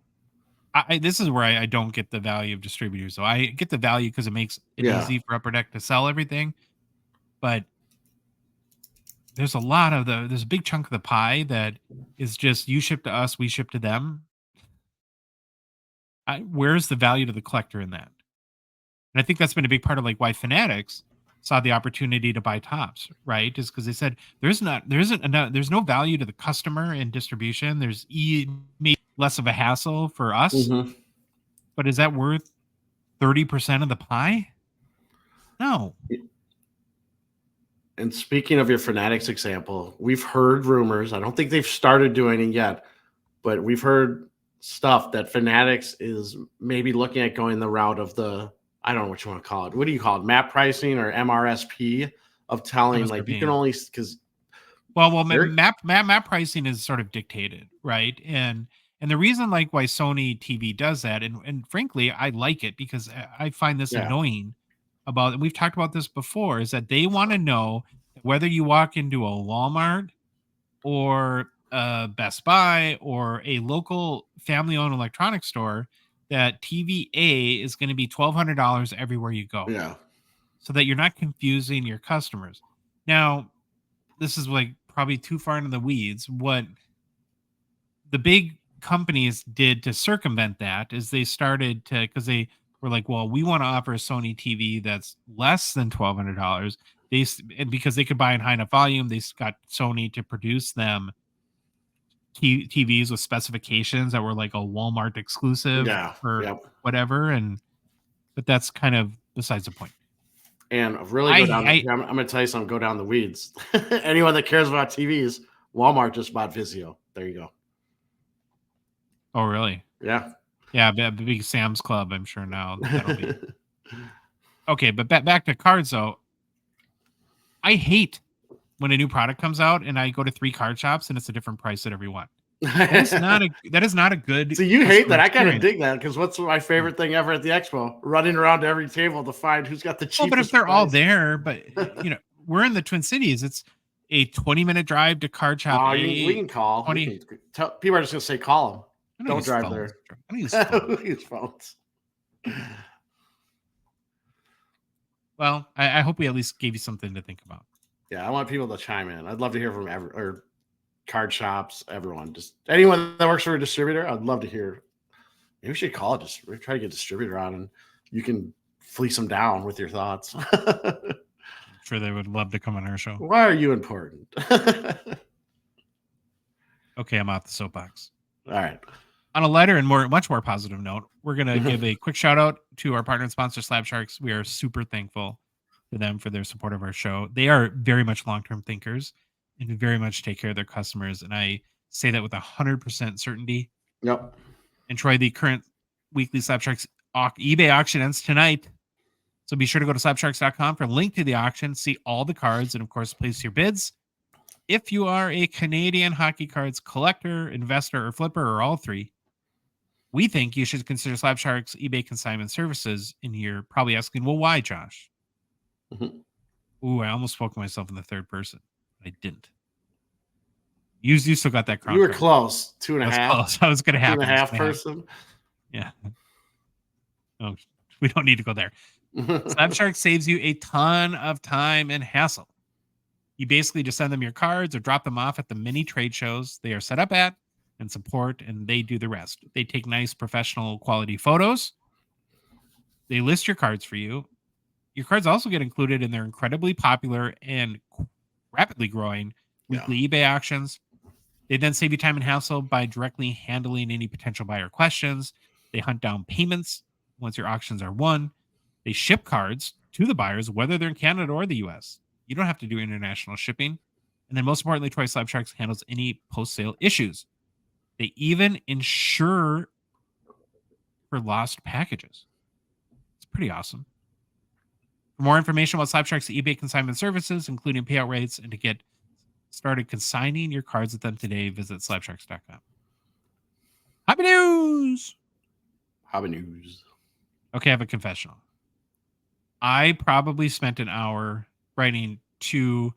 This is where I don't get the value of distributors. So I get the value because it makes it easy for Upper Deck to sell everything. But there's there's a big chunk of the pie that is just you ship to us, we ship to them. Where's the value to the collector in that? And I think that's been a big part of like why Fanatics saw the opportunity to buy Tops, right? Is because they said there's no value to the customer in distribution. There's maybe less of a hassle for us, but is that worth 30% of the pie? No. And speaking of your Fanatics example, we've heard rumors. I don't think they've started doing it yet, but we've heard stuff that Fanatics is maybe looking at going the route of the, I don't know what you want to call it. What do you call it? Map pricing or MRSP, of telling MSRP, like you can only because map pricing is sort of dictated, right? And the reason like why Sony TV does that, and frankly, I like it because I find this annoying about, and we've talked about this before, is that they want to know whether you walk into a Walmart or a Best Buy or a local family-owned electronics store, that TV A is going to be $1,200 everywhere you go. Yeah. So that you're not confusing your customers. Now, this is like probably too far into the weeds. What the big companies did to circumvent that is they started to, because they were like, well, we want to offer a Sony TV that's less than $1,200. And because they could buy in high enough volume, they got Sony to produce them TVs with specifications that were like a Walmart exclusive or whatever. But that's kind of besides the point. And really go down. I'm going to tell you something. Go down the weeds. Anyone that cares about TVs, Walmart just bought Vizio. There you go. Oh, really? Yeah. Yeah, the big Sam's Club, I'm sure now. That'll be... Okay, but back to cards, though. I hate when a new product comes out and I go to 3 card shops and it's a different price at every one. That is not a good. So you hate that? I kind of dig that, because what's my favorite thing ever at the expo? Running around to every table to find who's got the cheapest. Well, but if they're all there, but we're in the Twin Cities. It's a 20-minute drive to card shop. We can call. People are just gonna say call them. Don't drive there. I use phones. Well, I hope we at least gave you something to think about. Yeah, I want people to chime in. I'd love to hear from or card shops, everyone. Just anyone that works for a distributor, I'd love to hear. Maybe we should call it. Just try to get a distributor on, and you can fleece them down with your thoughts. I'm sure they would love to come on our show. Why are you important? Okay, I'm off the soapbox. All right. On a lighter and much more positive note, we're going to give a quick shout out to our partner and sponsor, Slab Sharks. We are super thankful to them for their support of our show. They are very much long-term thinkers and very much take care of their customers. And I say that with 100% certainty. Yep. And Troy, the current weekly Slab Sharks eBay auction ends tonight. So be sure to go to slabsharks.com for a link to the auction, see all the cards, and of course, place your bids. If you are a Canadian hockey cards collector, investor, or flipper, or all three, we think you should consider Slab Sharks eBay consignment services. And you're probably asking, well, why, Josh? Ooh, I almost spoke to myself in the third person. I didn't. You still got that crown. You were close. 2.5. Close. I was going to have 2.5 person. Yeah. Oh, we don't need to go there. Slab Shark saves you a ton of time and hassle. You basically just send them your cards or drop them off at the mini trade shows they are set up at and support, and they do the rest. They take nice professional quality photos. They list your cards for you. Your cards also get included in their incredibly popular and rapidly growing weekly eBay auctions. They then save you time and hassle by directly handling any potential buyer questions. They hunt down payments once your auctions are won. They ship cards to the buyers, whether they're in Canada or the US. You don't have to do international shipping. And then most importantly, Troy Slab Sharks handles any post-sale issues. They even insure for lost packages. It's pretty awesome. For more information about Slab Sharks eBay consignment services, including payout rates, and to get started consigning your cards with them today, visit slabsharks.com. Happy news! Happy news. Okay, I have a confessional. I probably spent an hour writing two.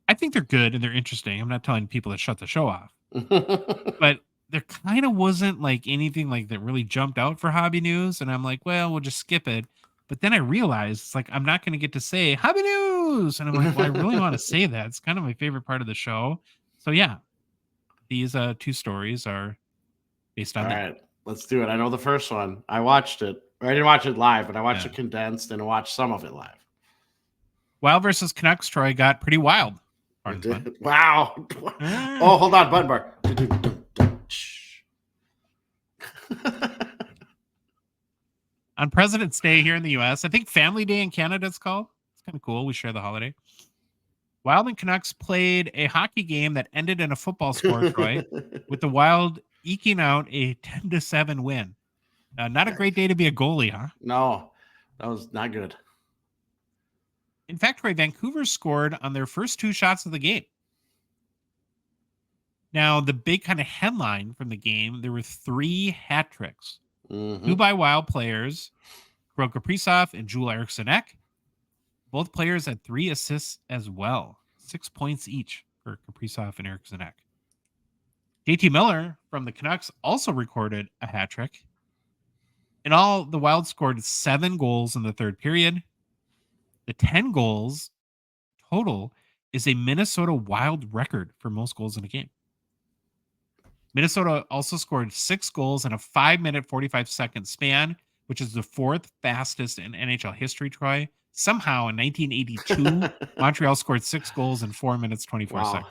I think they're good and they're interesting. I'm not telling people to shut the show off. But there kind of wasn't like anything like that really jumped out for hobby news. And I'm like, well, we'll just skip it. But then I realized it's like I'm not going to get to say hobby news. And I'm like, well, I really want to say that. It's kind of my favorite part of the show. So yeah, these two stories are based on All that. right, let's do it. I know the first one. I watched it. I didn't watch it live, but I watched it condensed and watched some of it live. Wild versus Canucks, Troy, got pretty wild. Wow. Oh, hold on, button bar. On President's Day here in the U.S., I think Family Day in Canada it's called. It's kind of cool. We share the holiday. Wild and Canucks played a hockey game that ended in a football score, Troy, with the Wild eking out a 10-7 win. Not a great day to be a goalie, huh? No, that was not good. In fact, Troy, Vancouver scored on their first two shots of the game. Now, the big kind of headline from the game, there were 3 hat tricks. 2 by Wild players, Kirill Kaprizov and Joel Eriksson-Ek. Both players had 3 assists as well. 6 points each for Kaprizov and Eriksson-Ek. JT Miller from the Canucks also recorded a hat trick. In all, the Wild scored 7 goals in the third period. The 10 goals total is a Minnesota Wild record for most goals in a game. Minnesota also scored 6 goals in a 5-minute, 45-second span, which is the 4th fastest in NHL history, Troy. Somehow in 1982, Montreal scored 6 goals in 4 minutes, 24 seconds.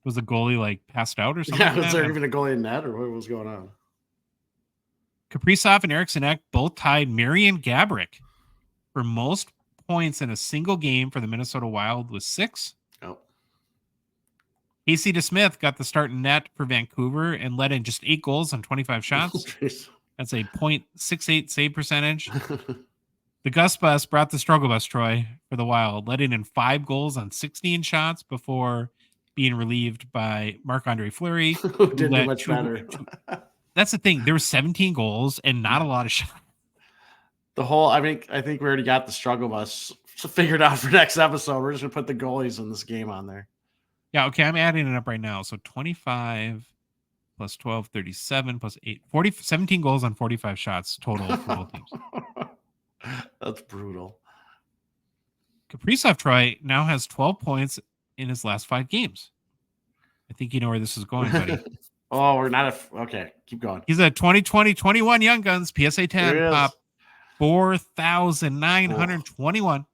Was the goalie like passed out or something? Yeah, was there even a goalie in net or what was going on? Kaprizov and Eriksson-Ek both tied Marian Gaborik for most points in a single game for the Minnesota Wild with 6. Oh. Casey DeSmith got the start in net for Vancouver and let in just 8 goals on 25 shots. That's a .68 save percentage. The Gus Bus brought the struggle bus, Troy, for the Wild, letting in 5 goals on 16 shots before being relieved by Marc-Andre Fleury. Who did much better. That's the thing. There were 17 goals and not a lot of shots. I think we already got the struggle bus figured out for next episode. We're just going to put the goalies in this game on there. Yeah, okay, I'm adding it up right now. So 25 plus 12, 37 plus 8, 40, 17 goals on 45 shots total for both teams. That's brutal. Kaprizov, Troy, now has 12 points in his last 5 games. I think you know where this is going, buddy. Oh, we're not okay, keep going. He's a 2020-21 Young Guns PSA 10 pop 4,921.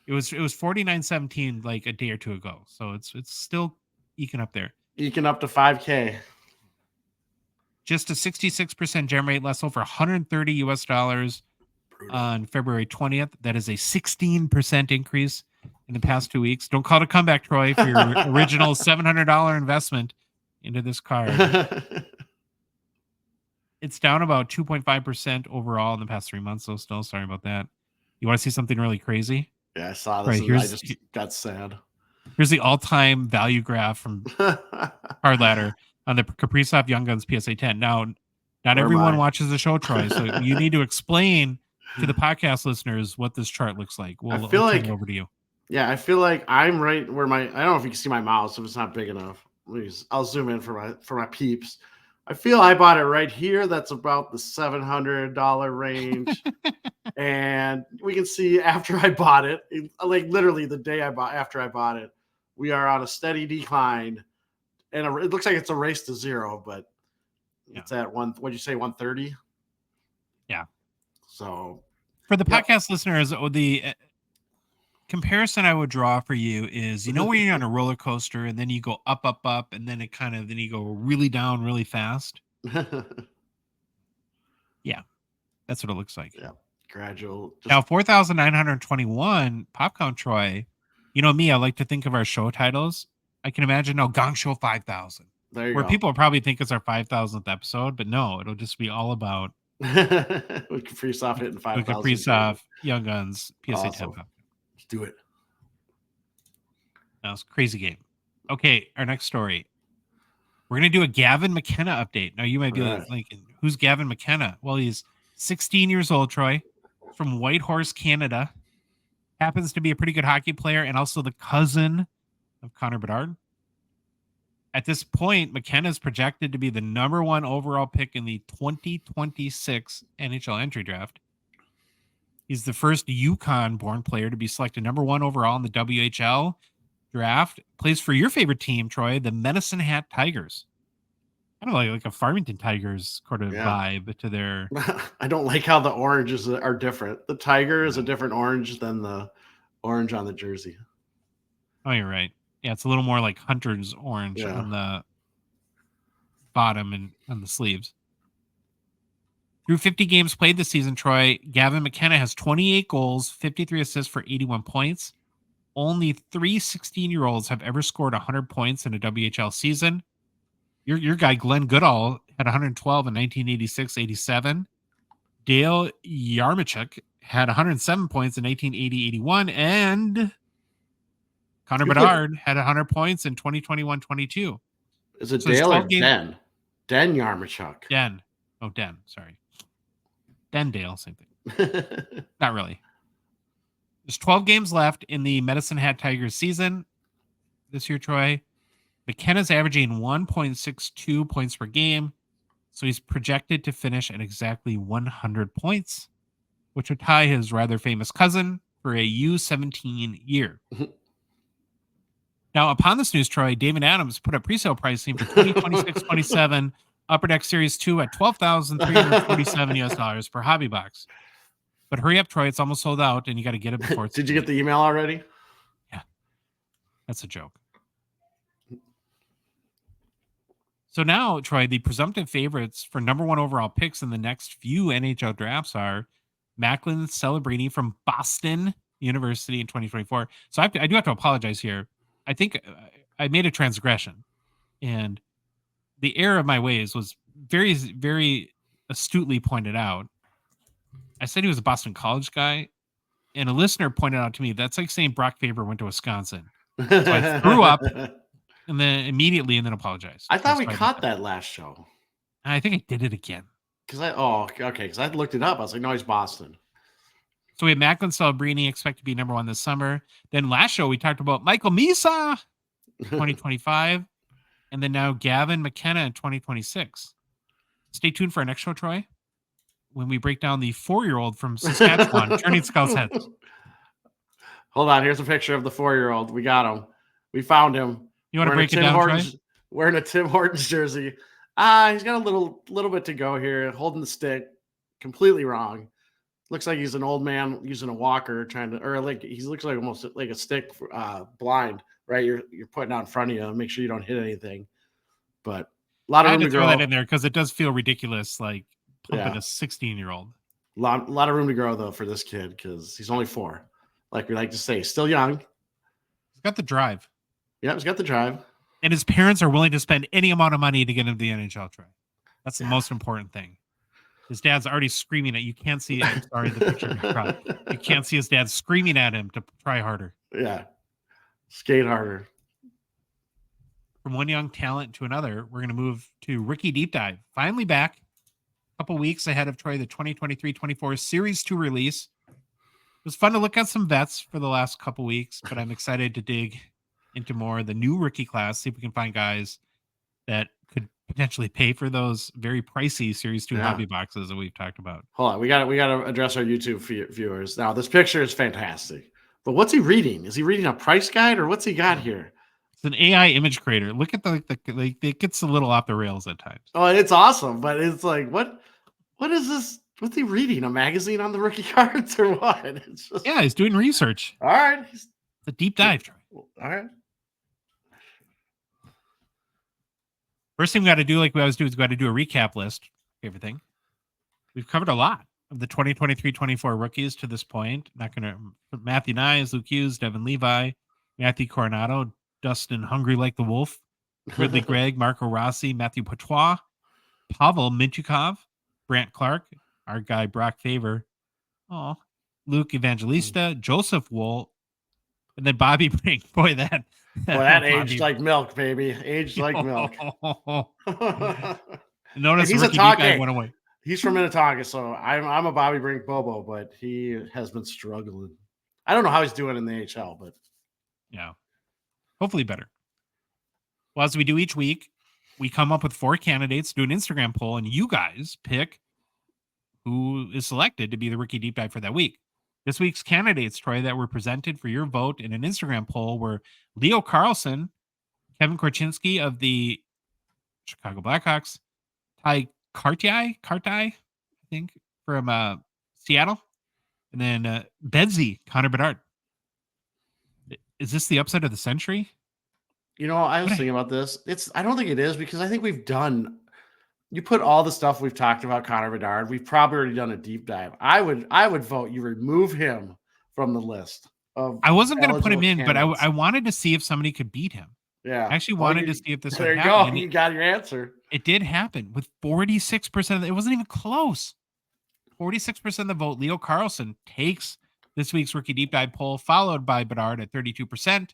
It was 49-17 like a day or two ago. So it's still eking up there. Eking up to 5K. Just a 66% gem rate, less over $130 US on February 20th. That is a 16% increase in the past 2 weeks. Don't call it a comeback, Troy, for your original $700 investment into this card. It's down about 2.5% overall in the past 3 months. So still sorry about that. You want to see something really crazy? Yeah, I saw this. Right, I just got sad. Here's the all-time value graph from Card Ladder on the Kaprizov Young Guns PSA 10. Now, not everyone watches the show, Troy, so you need to explain to the podcast listeners what this chart looks like. I'll turn it over to you. Yeah, I feel like I'm right where I don't know if you can see my mouse if it's not big enough. I'll zoom in for my peeps. I feel I bought it right here. That's about the $700 range. And we can see after I bought it, like literally the day after I bought it, we are on a steady decline. And it looks like it's a race to zero, but it's at what'd you say, 130? Yeah. So for the podcast listeners, the comparison I would draw for you is, when you're on a roller coaster and then you go up, up, up, and then then you go really down really fast. Yeah, that's what it looks like. Yeah, gradual. Now, 4,921 pop count, Troy, You know me, I like to think of our show titles. I can imagine Gongshow 5000. There you Where go. people will probably think it's our 5,000th episode, but no, it'll just be all about with Kaprizov hitting 5,000. Kaprizov, Young Guns, PSA 10. Let's do it. That was a crazy game. Okay, our next story. We're going to do a Gavin McKenna update. Now, you might be thinking, who's Gavin McKenna? Well, he's 16 years old, Troy, from Whitehorse, Canada. Happens to be a pretty good hockey player and also the cousin of Connor Bedard. At this point, McKenna is projected to be the number 1 overall pick in the 2026 NHL entry draft. He's the first Yukon-born player to be selected number 1 overall in the WHL draft. Plays for your favorite team, Troy, the Medicine Hat Tigers. Kind of like a Farmington Tigers sort of vibe to their... I don't like how the oranges are different. The Tiger is a different orange than the orange on the jersey. Oh, you're right. Yeah, it's a little more like Hunter's orange on the bottom and on the sleeves. Through 50 games played this season, Troy, Gavin McKenna has 28 goals, 53 assists for 81 points. Only 3 16-year-olds have ever scored 100 points in a WHL season. Your guy, Glenn Goodall, had 112 in 1986-87. Dale Yarmichuk had 107 points in 1980-81. And Connor Bedard had 100 points in 2021-22. Is it Dale or Den? Den Yarmichuk. Den. Oh, Den. Sorry. Den Dale, same thing. Not really. There's 12 games left in the Medicine Hat Tigers season this year, Troy. McKenna's averaging 1.62 points per game, so he's projected to finish at exactly 100 points, which would tie his rather famous cousin for a U17 year. Now, upon this news, Troy, David Adams put up presale pricing for 2026-27 Upper Deck Series 2 at $12,347 US per hobby box. But hurry up, Troy. It's almost sold out, and you got to get it before it's... Did you get the email already? Yeah. That's a joke. So now, Troy, the presumptive favorites for number 1 overall picks in the next few NHL drafts are Macklin Celebrini from Boston University in 2024. So I do have to apologize here. I think I made a transgression, and the error of my ways was very, very astutely pointed out. I said he was a Boston College guy, and a listener pointed out to me that's like saying Brock Faber went to Wisconsin. So I threw up and then immediately and then apologized. I thought we caught that last show. I think I did it again. Because I looked it up. I was like, no, he's Boston. So we have Macklin Celebrini expect to be number 1 this summer. Then last show we talked about Michael Misa 2025. And then now Gavin McKenna in 2026. Stay tuned for our next show, Troy, when we break down the 4-year-old from Saskatchewan, turning Scout's heads. Hold on. Here's a picture of the 4-year-old. We got him. We found him. You want to break it down, Troy? Wearing a Tim Hortons jersey. He's got a little bit to go here. Holding the stick. Completely wrong. Looks like he's an old man using a walker he looks like almost like a stick blind, right? You're putting out in front of you to make sure you don't hit anything. But a lot of room to grow. I had to throw that in there because it does feel ridiculous, like pumping a 16-year-old. Lot of room to grow though for this kid because he's only 4. Like we like to say, still young. He's got the drive. Yeah, he's got the drive. And his parents are willing to spend any amount of money to get him to the NHL try. That's the most important thing. His dad's already screaming at you. Can't see it. I'm sorry, the picture. You can't see his dad screaming at him to try harder. Yeah. Skate harder. From one young talent to another, we're going to move to Rookie Deep Dive. Finally back. A couple weeks ahead of Troy, the 2023-24 Series 2 release. It was fun to look at some vets for the last couple weeks, but I'm excited to dig into more of the new rookie class, see if we can find guys that could potentially pay for those very pricey Series 2 hobby boxes that we've talked about. Hold on. We got to address our YouTube viewers. Now, this picture is fantastic, but what's he reading? Is he reading a price guide or what's he got here? It's an AI image creator. Look at it gets a little off the rails at times. Oh, it's awesome, but it's like, what is this? What's he reading? A magazine on the rookie cards or what? It's just... Yeah, he's doing research. All right. It's a deep dive. All right. First thing we got to do, like we always do, is we got to do a recap list of everything. We've covered a lot of the 2023-24 rookies to this point. Not going to Matthew Nyes, Luke Hughes, Devin Levi, Matthew Coronado, Dustin Hungry Like the Wolf, Ridley Gregg, Marco Rossi, Matthew Patois, Pavel Minchukov, Brant Clark, our guy Brock Favor, Luke Evangelista, Joseph Wool, and then Bobby Brink. Boy, that aged like milk, baby. Aged like milk. Notice the rookie deep dive went away. He's from Minnetonka, so I'm a Bobby Brink Bobo, but he has been struggling. I don't know how he's doing in the AHL, but yeah, hopefully better. Well, as we do each week, we come up with 4 candidates, do an Instagram poll, and you guys pick who is selected to be the rookie deep dive for that week. This week's candidates, Troy, that were presented for your vote in an Instagram poll were Leo Carlsson, Kevin Korchinski of the Chicago Blackhawks, Ty Cartai, I think, from Seattle, and then Bedsy, Connor Bedard. Is this the upset of the century? I was thinking about this. I don't think it is, because I think you put all the stuff we've talked about Connor Bedard, we've probably already done a deep dive. I would vote you remove him from the list. I wasn't going to put him in, but I wanted to see if somebody could beat him. Yeah. I actually wanted to see if this would happen. There you go. You got your answer. It did happen with 46%. It wasn't even close. 46% of the vote. Leo Carlsson takes this week's rookie deep dive poll, followed by Bedard at 32%.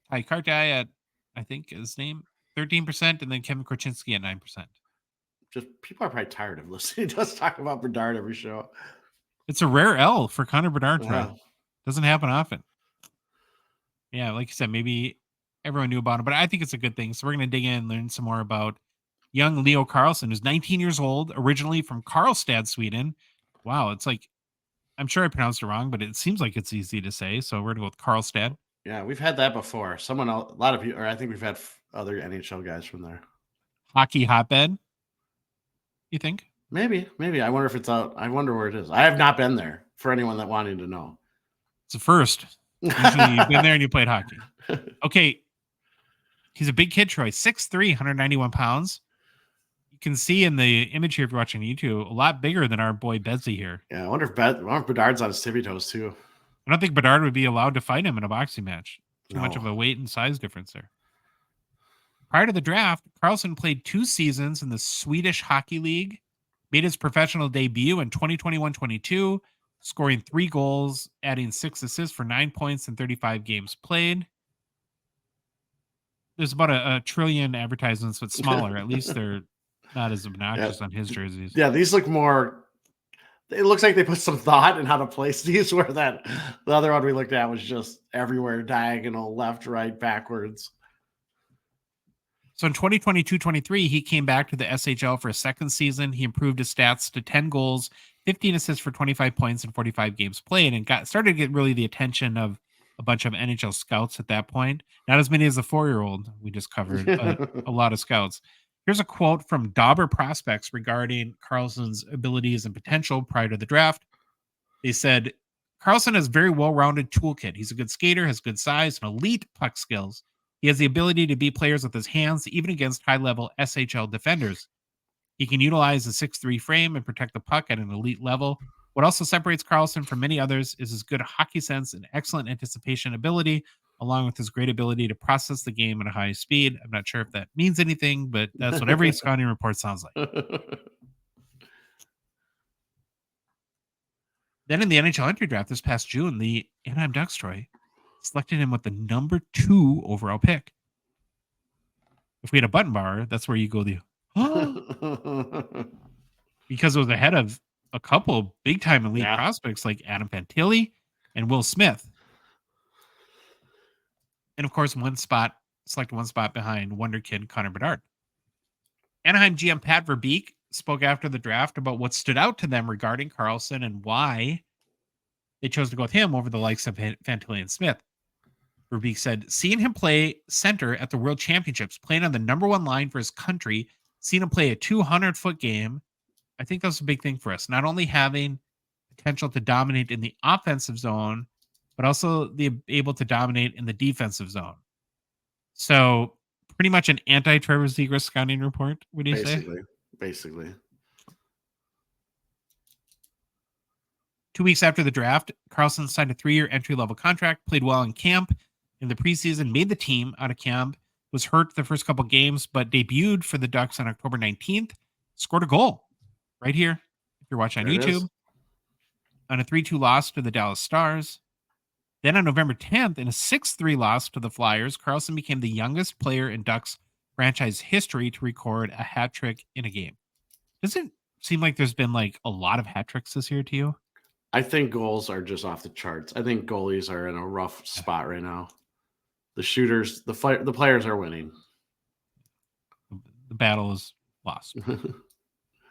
Ty Cartai at, I think his name, 13%, and then Kevin Korchinski at 9%. Just people are probably tired of listening to us talk about Bedard every show. It's a rare L for Connor Bedard. Yeah. Doesn't happen often. Yeah, like you said, maybe everyone knew about him, but I think it's a good thing. So we're going to dig in and learn some more about young Leo Carlsson, who's 19 years old, originally from Karlstad, Sweden. Wow, it's like, I'm sure I pronounced it wrong, but it seems like it's easy to say. So we're going to go with Karlstad. Yeah, we've had that before. A lot of you, or I think we've had other NHL guys from there. Hockey hotbed, you think? Maybe. I wonder if it's out. I wonder where it is. I have not been there, for anyone that wanted to know. It's a first. Usually you've been there and you played hockey. Okay. He's a big kid, Troy. 6'3", 191 pounds. You can see in the image here, if you're watching YouTube, a lot bigger than our boy Bedsy here. Yeah, I wonder if Bedard's on his tippy toes, too. I don't think Bedard would be allowed to fight him in a boxing match. Too much of a weight and size difference there. Prior to the draft, Carlsson played 2 seasons in the Swedish Hockey League, made his professional debut in 2021-22, scoring 3 goals, adding 6 assists for 9 points in 35 games played. There's about a trillion advertisements, but smaller. At least they're not as obnoxious on his jerseys. Yeah, these look more... It looks like they put some thought in how to place these, where the other one we looked at was just everywhere, diagonal, left, right, backwards. So in 2022-23, he came back to the SHL for a second season. He improved his stats to 10 goals, 15 assists for 25 points in 45 games played, and started to get really the attention of a bunch of NHL scouts at that point. Not as many as the 4-year-old we just covered, but a lot of scouts. Here's a quote from Dauber Prospects regarding Carlsson's abilities and potential prior to the draft. They said, Carlsson has a very well-rounded toolkit. He's a good skater, has good size, and elite puck skills. He has the ability to beat players with his hands, even against high-level SHL defenders. He can utilize a 6'3" frame and protect the puck at an elite level. What also separates Carlsson from many others is his good hockey sense and excellent anticipation ability, along with his great ability to process the game at a high speed. I'm not sure if that means anything, but that's what every scouting report sounds like. Then in the NHL entry draft this past June, the Anaheim Ducks, Troy, selected him with the number 2 overall pick. If we had a button bar, that's where you go because it was ahead of a couple big-time elite prospects like Adam Fantilli and Will Smith. And of course, select one spot behind Wonder Kid Connor Bedard. Anaheim GM Pat Verbeek spoke after the draft about what stood out to them regarding Carlsson and why they chose to go with him over the likes of Fantilli and Smith. Verbeek said, seeing him play center at the World Championships, playing on the number 1 line for his country, seeing him play a 200-foot game, I think that's a big thing for us. Not only having potential to dominate in the offensive zone, but also the able to dominate in the defensive zone. So pretty much an anti-Trevor Zegras scouting report, would you say? Basically. 2 weeks after the draft, Carlsson signed a 3-year entry-level contract, played well in camp, in the preseason, made the team out of camp, was hurt the first couple games, but debuted for the Ducks on October 19th, scored a goal right here. If you're watching on YouTube, on a 3-2 loss to the Dallas Stars. Then on November 10th, in a 6-3 loss to the Flyers, Carlsson became the youngest player in Ducks franchise history to record a hat trick in a game. Doesn't seem like there's been like a lot of hat tricks this year to you? I think goals are just off the charts. I think goalies are in a rough spot right now. The shooters, the players are winning. The battle is lost.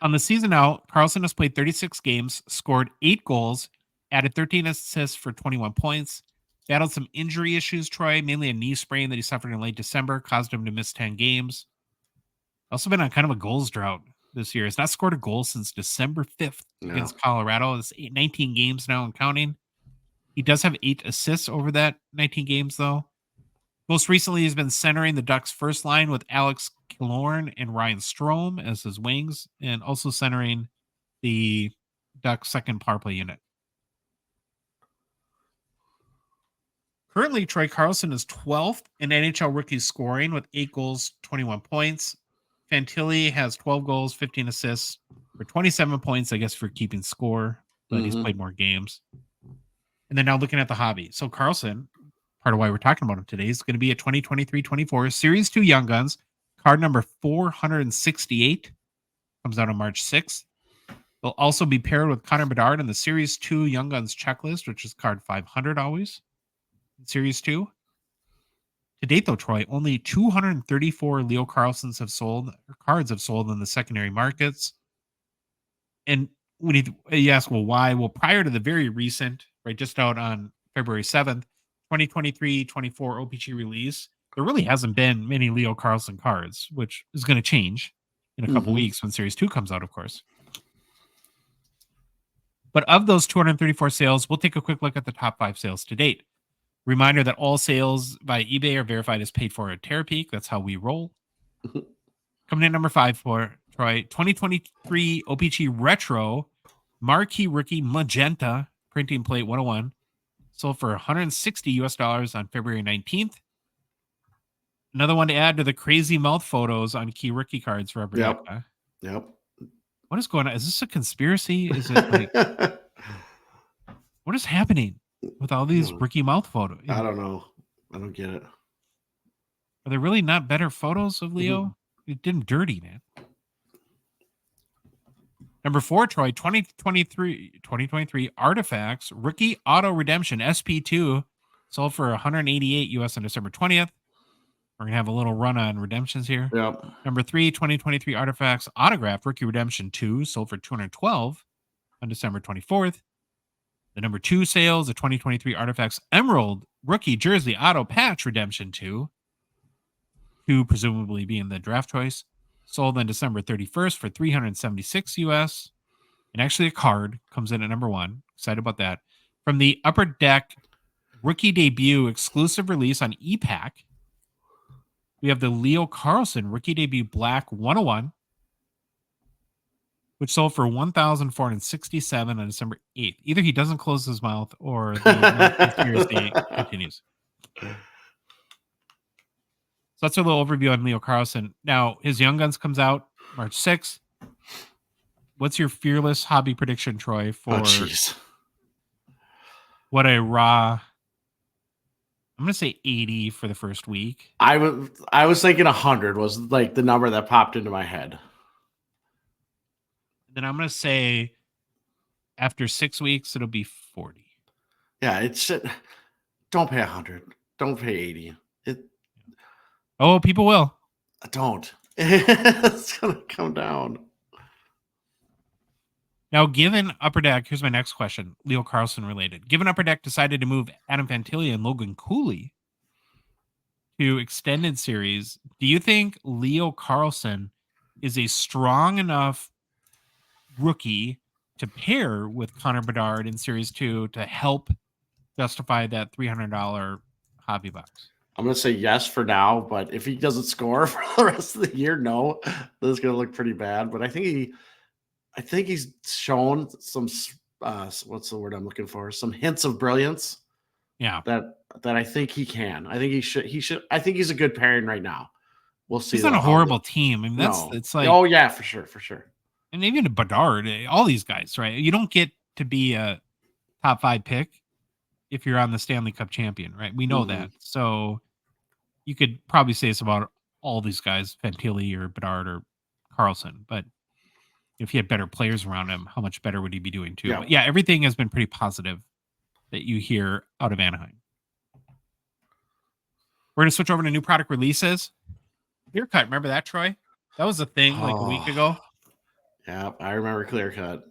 On the season out, Carlsson has played 36 games, scored 8 goals, added 13 assists for 21 points, battled some injury issues, Troy, mainly a knee sprain that he suffered in late December, caused him to miss 10 games. Also been on kind of a goals drought this year. He's not scored a goal since December 5th against Colorado. It's 19 games now and counting. He does have 8 assists over that 19 games, though. Most recently, he's been centering the Ducks' first line with Alex Killorn and Ryan Strome as his wings, and also centering the Ducks' second power play unit. Currently, Troy Carlsson is 12th in NHL rookie scoring with 8 goals, 21 points. Fantilli has 12 goals, 15 assists for 27 points, I guess, for keeping score, but he's played more games. And then now looking at the hobby. So Carlsson, part of why we're talking about him today, is going to be a 2023-24 Series 2 Young Guns, card number 468, comes out on March 6th. They'll also be paired with Connor Bedard in the Series 2 Young Guns checklist, which is card 500 always. Series 2. To date, though, Troy, only 234 Leo Carlssons have sold, or cards have sold in the secondary markets. And when you ask, well, why? Well, prior to the very recent, right, just out on February 7th, 2023-24 OPG release, there really hasn't been many Leo Carlsson cards, which is going to change in a couple weeks when Series 2 comes out, of course. But of those 234 sales, we'll take a quick look at the top 5 sales to date. Reminder that all sales by eBay are verified as paid for at Terapeak. That's how we roll. Coming in number 5 for Troy, 2023 OPG Retro Marquee Rookie Magenta Printing Plate 101. Sold for $160 on February 19th. Another one to add to the crazy mouth photos on key rookie cards for every Yep. What is going on? Is this a conspiracy? Is it like what is happening with all these rookie mouth photos? I don't know. I don't get it. Are there really not better photos of Leo? It did him dirty, man. Number 4, Troy, 2023 Artifacts Rookie Auto Redemption SP2 sold for $188 US on December 20th. We're going to have a little run on redemptions here. Yep. Number 3, 2023 Artifacts Autograph Rookie Redemption 2 sold for $212 on December 24th. The number 2 sales, the 2023 Artifacts Emerald Rookie Jersey Auto Patch Redemption 2 presumably being the draft choice, sold on December 31st for $376 US. And actually a card comes in at number 1. Excited about that. From the Upper Deck Rookie Debut exclusive release on ePack, we have the Leo Carlsson Rookie Debut Black 101, which sold for $1,467 on December 8th. Either he doesn't close his mouth or the conspiracy continues. So that's a little overview on Leo Carlsson. Now, his Young Guns comes out March 6th. What's your fearless hobby prediction, Troy, for what a raw... I'm going to say 80 for the first week. I was thinking 100 was like the number that popped into my head. Then I'm going to say after 6 weeks, it'll be 40. Yeah, don't pay 100. Don't pay 80. Oh, people will. Don't. It's going to come down. Now, given Upper Deck, here's my next question, Leo Carlsson related. Given Upper Deck decided to move Adam Fantilli and Logan Cooley to extended series, do you think Leo Carlsson is a strong enough rookie to pair with Connor Bedard in Series 2 to help justify that $300 hobby box? I'm going to say yes for now, but if he doesn't score for the rest of the year, no. This is going to look pretty bad, but I think he's shown some what's the word I'm looking for? Some hints of brilliance. Yeah. That that I think he can. I think he should. I think he's a good pairing right now. We'll see. He's on a horrible team. I mean, it's like, oh yeah, for sure. And even a Bedard, all these guys, right? You don't get to be a top 5 pick if you're on the Stanley Cup champion, right? We know that. So you could probably say this about all these guys, Fantilli or Bedard or Carlsson, but if he had better players around him, how much better would he be doing too? Yeah. But yeah, everything has been pretty positive that you hear out of Anaheim. We're going to switch over to new product releases. Clear cut. Remember that, Troy? That was a thing like a week ago. Yeah, I remember clear cut.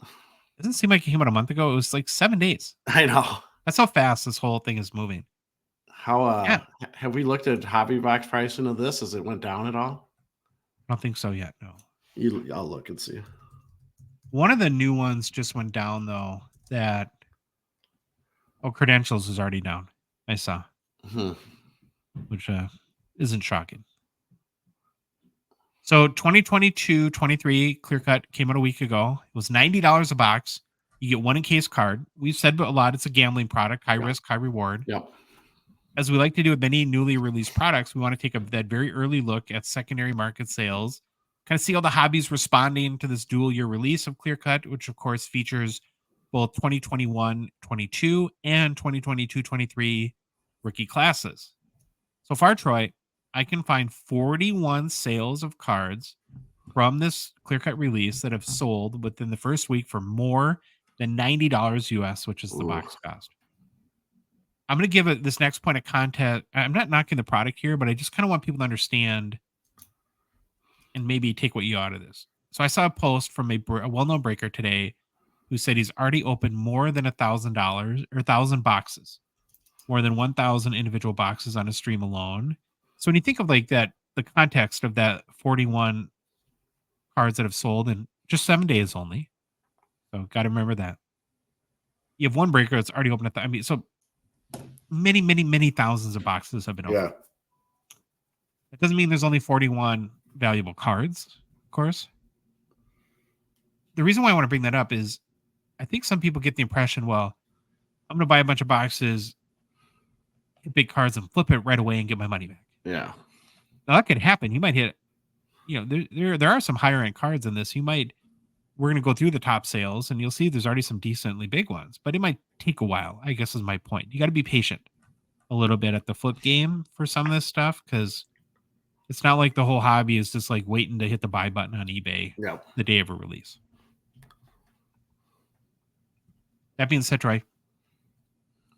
Doesn't seem like it came out a month ago. It was like 7 days. I know. That's how fast this whole thing is moving. How have we looked at hobby box pricing of this? Has it went down at all? I don't think so yet. No. I'll look and see. One of the new ones just went down though. Credentials is already down. I saw, which isn't shocking. So 2022-23 Clear Cut came out a week ago. It was $90 a box. You get one encased card. We've said a lot. It's a gambling product, high risk, high reward. Yep. As we like to do with many newly released products, we want to take that very early look at secondary market sales, kind of see how the hobby's responding to this dual year release of Clear Cut, which of course features both 2021-22 and 2022-23 rookie classes. So far, Troy, I can find 41 sales of cards from this Clear Cut release that have sold within the first week for more than $90 US, which is the box cost. I'm going to give it this next point of content. I'm not knocking the product here, but I just kind of want people to understand and maybe take what you out of this. So I saw a post from a well-known breaker today who said he's already opened more than $1,000 or 1,000 boxes, more than 1,000 individual boxes on a stream alone. So when you think of like that, the context of that 41 cards that have sold in just 7 days only. So got to remember that. You have one breaker that's already opened so many, many, many thousands of boxes have been opened. Yeah. It doesn't mean there's only 41 valuable cards, of course. The reason why I want to bring that up is I think some people get the impression, well, I'm going to buy a bunch of boxes, get big cards and flip it right away and get my money back. Yeah. Now that could happen. You might hit, there are some higher end cards in this. We're going to go through the top sales and you'll see there's already some decently big ones, but it might take a while, I guess is my point. You got to be patient a little bit at the flip game for some of this stuff because it's not like the whole hobby is just like waiting to hit the buy button on eBay the day of a release. That being said, Troy,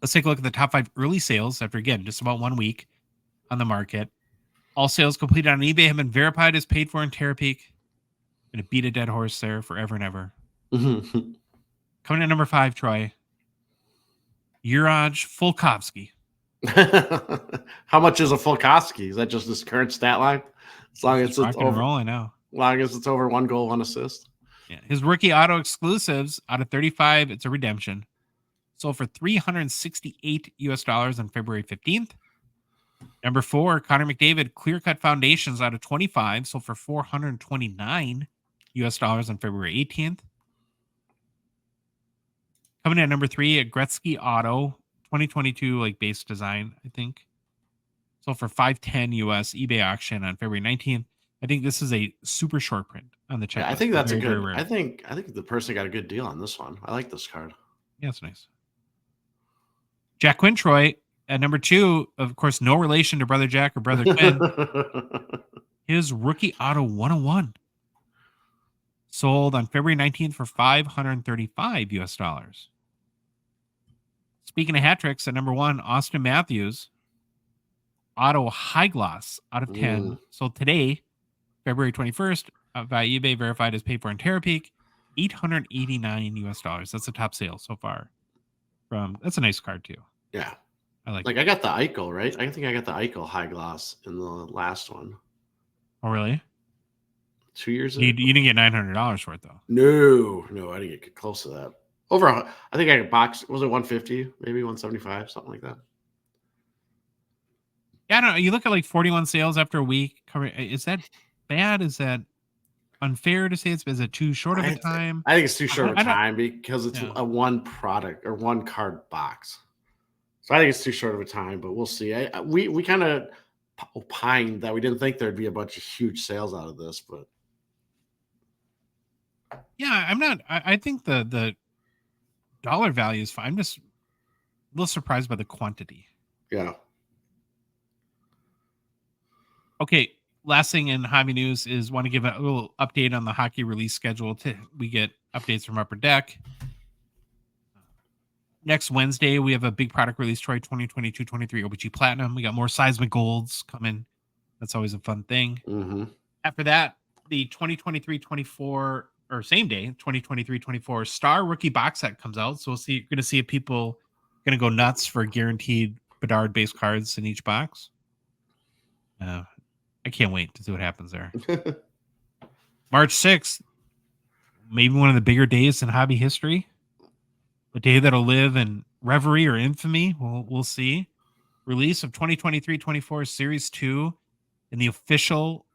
let's take a look at the top 5 early sales after, again, just about 1 week on the market. All sales completed on eBay have been verified as paid for in Terapeak. Going to beat a dead horse there forever and ever. Coming at number 5, Troy. Juraj Fulkovsky. How much is a Fulkovsky? Is that just this current stat line? As long as it's over, rolling now. As long as it's over 1 goal, 1 assist. Yeah, his rookie auto exclusives out of 35, it's a redemption. Sold for $368 on February 15th. Number 4, Connor McDavid Clear Cut Foundations out of 25, sold for $429 on February 18th. Coming in at number 3, a Gretzky Auto 2022 like base design, I think. Sold for $510 eBay auction on February 19th. I think this is a super short print on the checklist. Yeah, I think that's very, a good. I think the person got a good deal on this one. I like this card. Yeah, it's nice. Jack Quinn, Troy, at number 2, of course, no relation to Brother Jack or Brother Quinn. His rookie auto 101 sold on February 19th for $535. Speaking of hat tricks, at number 1, Austin Matthews auto high gloss out of 10 sold today, February 21st, via eBay, verified as paid for in Terapeak, $889. That's the top sale so far. That's a nice card too. Yeah, I like. I got the Eichel, right? I think I got the Eichel high gloss in the last one. Oh, really? 2 years ago. You didn't get $900 for it though. No, I didn't get close to that. I think I got box. Was it 150? Maybe 175, something like that. Yeah, I don't know. You look at like 41 sales after a week. Is that bad? Is that unfair to say? Is it too short of a time? I think it's too short of a time because it's a one product or one card box. So I think it's too short of a time, but we'll see. We kind of opined that we didn't think there'd be a bunch of huge sales out of this, but Yeah, I'm not. I think the dollar value is fine. I'm just a little surprised by the quantity. yeah. Okay, last thing in hobby news is want to give a little update on the hockey release schedule. We get updates from Upper Deck. Next Wednesday, we have a big product release, Troy 2022-23 OBG Platinum. We got more seismic golds coming. That's always a fun thing. Mm-hmm. After that, the 2023-24 or same day, 2023-24 Star Rookie box set comes out. So you're going to see people going to go nuts for guaranteed Bedard base cards in each box. I can't wait to see what happens there. March 6th, maybe one of the bigger days in hobby history. A day that'll live in reverie or infamy. We'll see. Release of 2023-24 Series 2 and the official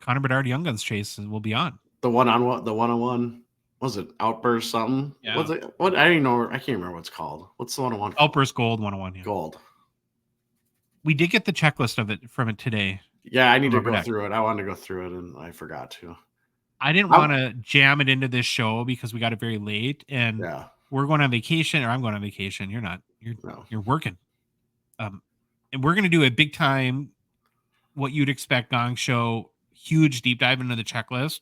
Connor Bedard Young Guns chase will be on. The one-on-one. Was it Outburst something? Yeah. Was it what? I don't even know. I can't remember what it's called. What's the one-on-one? Outburst Gold 101. Yeah. Gold. We did get the checklist of it from it today. Yeah, I need to go through it. I wanted to go through it and I forgot to. I didn't want to jam it into this show because we got it very late and we're going on vacation, or I'm going on vacation. You're not. You're working. And we're going to do a big time, what you'd expect Gong Show, huge deep dive into the checklist.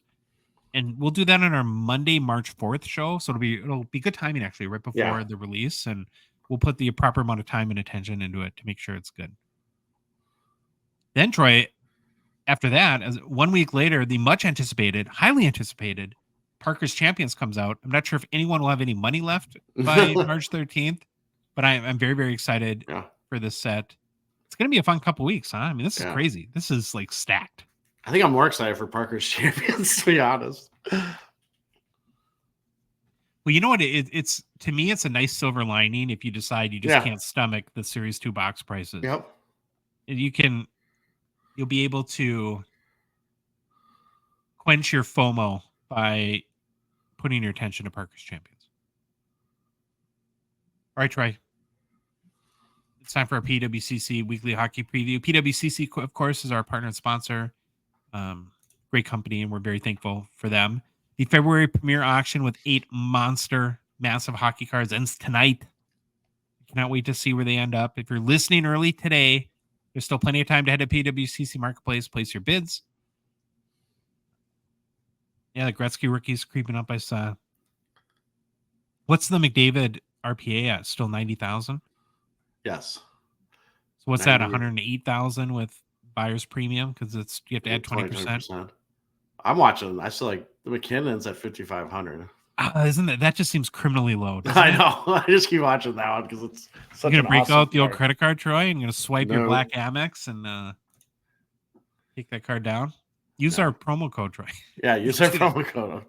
And we'll do that on our Monday, March 4th show. So it'll be good timing actually, right before the release. And we'll put the proper amount of time and attention into it to make sure it's good. Then Troy, after that, as 1 week later, the much anticipated, highly anticipated Parker's Champions comes out. I'm not sure if anyone will have any money left by March 13th, but I'm very, very excited for this set. It's going to be a fun couple weeks, huh? I mean, this is crazy. This is like stacked. I think I'm more excited for Parker's Champions, to be honest. Well, you know what? It's to me, it's a nice silver lining if you decide you just can't stomach the Series 2 box prices. Yep. You'll be able to quench your FOMO by putting your attention to Parker's Champions. All right, Troy. It's time for our PWCC Weekly Hockey Preview. PWCC, of course, is our partner and sponsor. Great company, and we're very thankful for them. The February premiere auction with 8 monster, massive hockey cards ends tonight. Cannot wait to see where they end up. If you're listening early today, there's still plenty of time to head to PWCC Marketplace, place your bids. Yeah, the Gretzky rookies creeping up. I saw. What's the McDavid RPA at? Still 90,000? Yes. So what's 90. That? 108,000 with buyer's premium because you have to add 20%. I'm watching. I still like the McKinnon's at 5,500. Isn't that just seems criminally low? I know. I just keep watching that one because it's such. You're gonna break out the old credit card, Troy, and you're gonna swipe your black Amex and take that card down. Use our promo code, Troy. Yeah, use our promo code.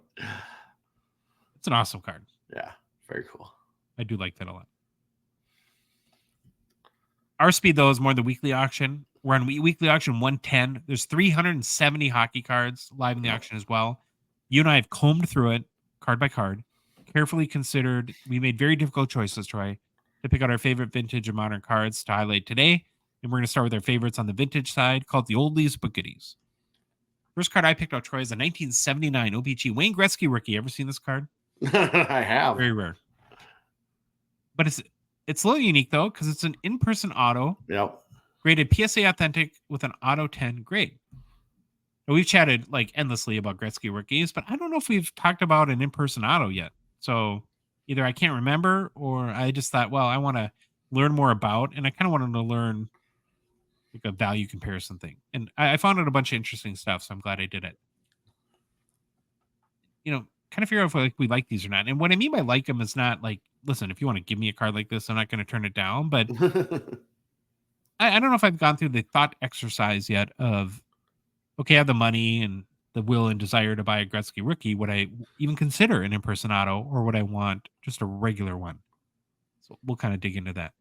It's an awesome card. Yeah, very cool. I do like that a lot. Our speed though is more the weekly auction. We're on weekly auction 110. There's 370 hockey cards live in the auction as well. You and I have combed through it card by card, carefully considered. We made very difficult choices, Troy, to pick out our favorite vintage and modern cards to highlight today. And we're going to start with our favorites on the vintage side, called the oldies but goodies. First card I picked out, Troy, is a 1979 OPG Wayne Gretzky rookie. Ever seen this card? I have. Very rare. But it's a little unique, though, because it's an in-person auto. Yep. Graded PSA Authentic with an Auto 10 grade. Now, we've chatted like endlessly about Gretzky rookies, but I don't know if we've talked about an in-person auto yet. So either I can't remember or I just thought, well, I want to learn more about, and I kind of wanted to learn like a value comparison thing. And I found out a bunch of interesting stuff, so I'm glad I did it. You know, kind of figure out if we like these or not. And what I mean by like them is not like, listen, if you want to give me a card like this, I'm not going to turn it down, but I don't know if I've gone through the thought exercise yet of, okay, I have the money and the will and desire to buy a Gretzky rookie. Would I even consider an in-person auto, or would I want just a regular one? So we'll kind of dig into that.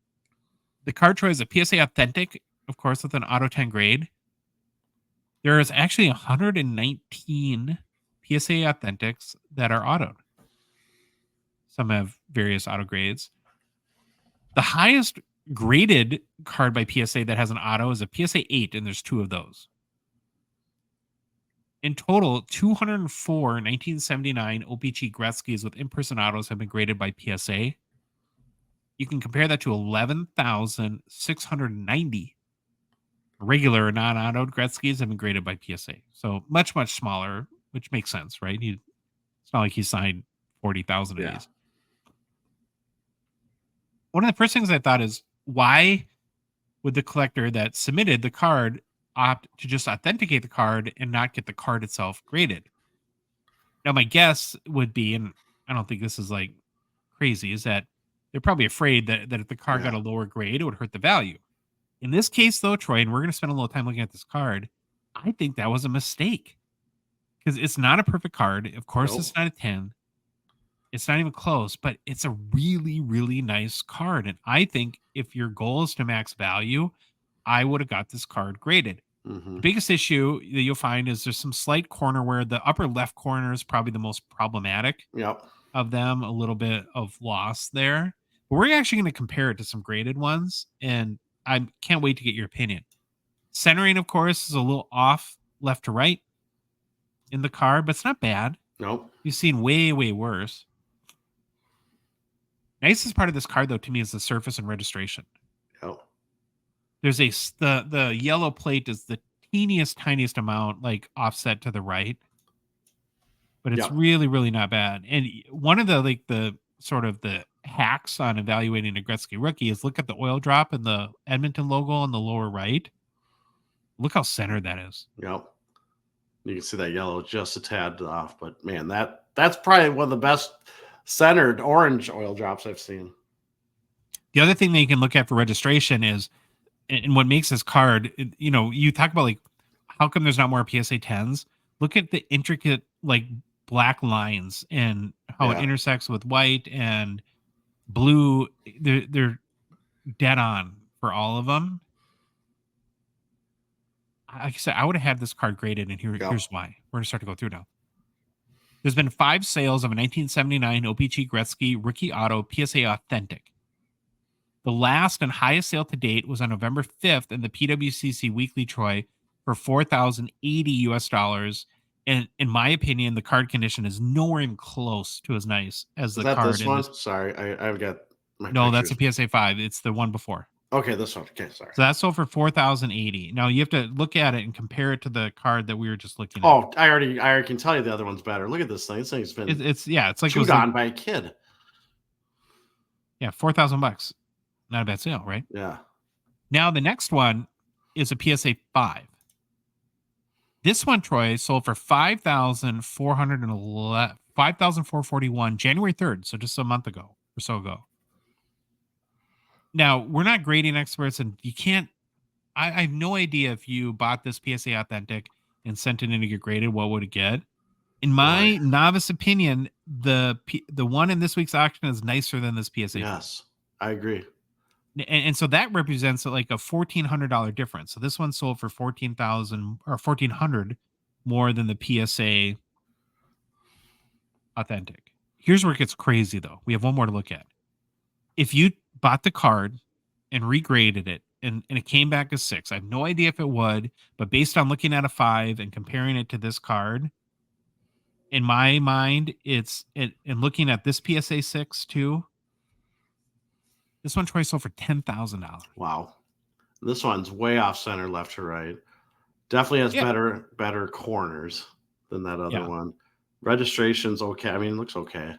The card Troy is a PSA Authentic, of course, with an Auto 10 grade. There is actually 119 PSA Authentics that are autoed. Some have various auto grades. The highest graded card by PSA that has an auto is a PSA 8, and there's 2 of those. In total, 204 1979 OPG Gretzky's with in-person autos have been graded by PSA. You can compare that to 11,690 regular non-autoed Gretzky's have been graded by PSA. So much, much smaller, which makes sense, right? It's not like he signed 40,000 of these. One of the first things I thought is, why would the collector that submitted the card opt to just authenticate the card and not get the card itself graded? Now, my guess would be, and I don't think this is like crazy, is that they're probably afraid that if the card got a lower grade, it would hurt the value. In this case, though, Troy, and we're going to spend a little time looking at this card, I think that was a mistake, because it's not a perfect card. Of course, It's not a 10. It's not even close, but it's a really, really nice card. And I think if your goal is to max value, I would have got this card graded. The biggest issue that you'll find is there's some slight corner where the upper left corner is probably the most problematic of them, a little bit of loss there. But we're actually going to compare it to some graded ones, and I can't wait to get your opinion. Centering, of course, is a little off left to right in the card, but it's not bad. Nope. You've seen way, way worse. Nicest part of this card, though, to me, is the surface and registration. Yep. There's the yellow plate is the tiniest amount, like, offset to the right, but it's really, really not bad. And one of the sort of the hacks on evaluating a Gretzky rookie is look at the oil drop and the Edmonton logo on the lower right. Look how centered that is. Yep. You can see that yellow just a tad off, but man, that's probably one of the best centered orange oil drops I've seen. The other thing that you can look at for registration is, and what makes this card, you talk about, like, how come there's not more PSA 10s? Look at the intricate, like, black lines and how it intersects with white and blue. They're dead on for all of them. Like I said, I would have had this card graded, and here's why. We're going to start to go through now. There's been 5 sales of a 1979 OPG Gretzky rookie auto PSA Authentic. The last and highest sale to date was on November 5th in the PWCC Weekly, Troy, for $4,080. And in my opinion, the card condition is nowhere even close to as nice as the card. This one? Sorry, I've got my No, pictures. That's a PSA 5. It's the one before. Okay, this one. Okay, sorry. So that's sold for $4,080. Now you have to look at it and compare it to the card that we were just looking at. Oh, I already can tell you the other one's better. Look at this thing. This thing's been it's like chewed on by a kid. Yeah, $4,000. Not a bad sale, right? Yeah. Now the next one is a PSA 5. This one, Troy, sold for $5,441 January 3rd, so just a month ago or so ago. Now, we're not grading experts, and you can't. I have no idea if you bought this PSA Authentic and sent it in to get graded, what would it get? In my novice opinion, the one in this week's auction is nicer than this PSA. Yes, I agree. And so that represents like a $1,400 difference. So this one sold for $14,000 or $1,400 more than the PSA Authentic. Here's where it gets crazy, though. We have one more to look at. If you bought the card and regraded it and it came back as 6, I have no idea if it would, but based on looking at a 5 and comparing it to this card, in my mind, and looking at this PSA 6 too, this one Troy sold for $10,000. Wow. This one's way off center, left to right. Definitely has better corners than that other one. Registration's okay. I mean, it looks okay.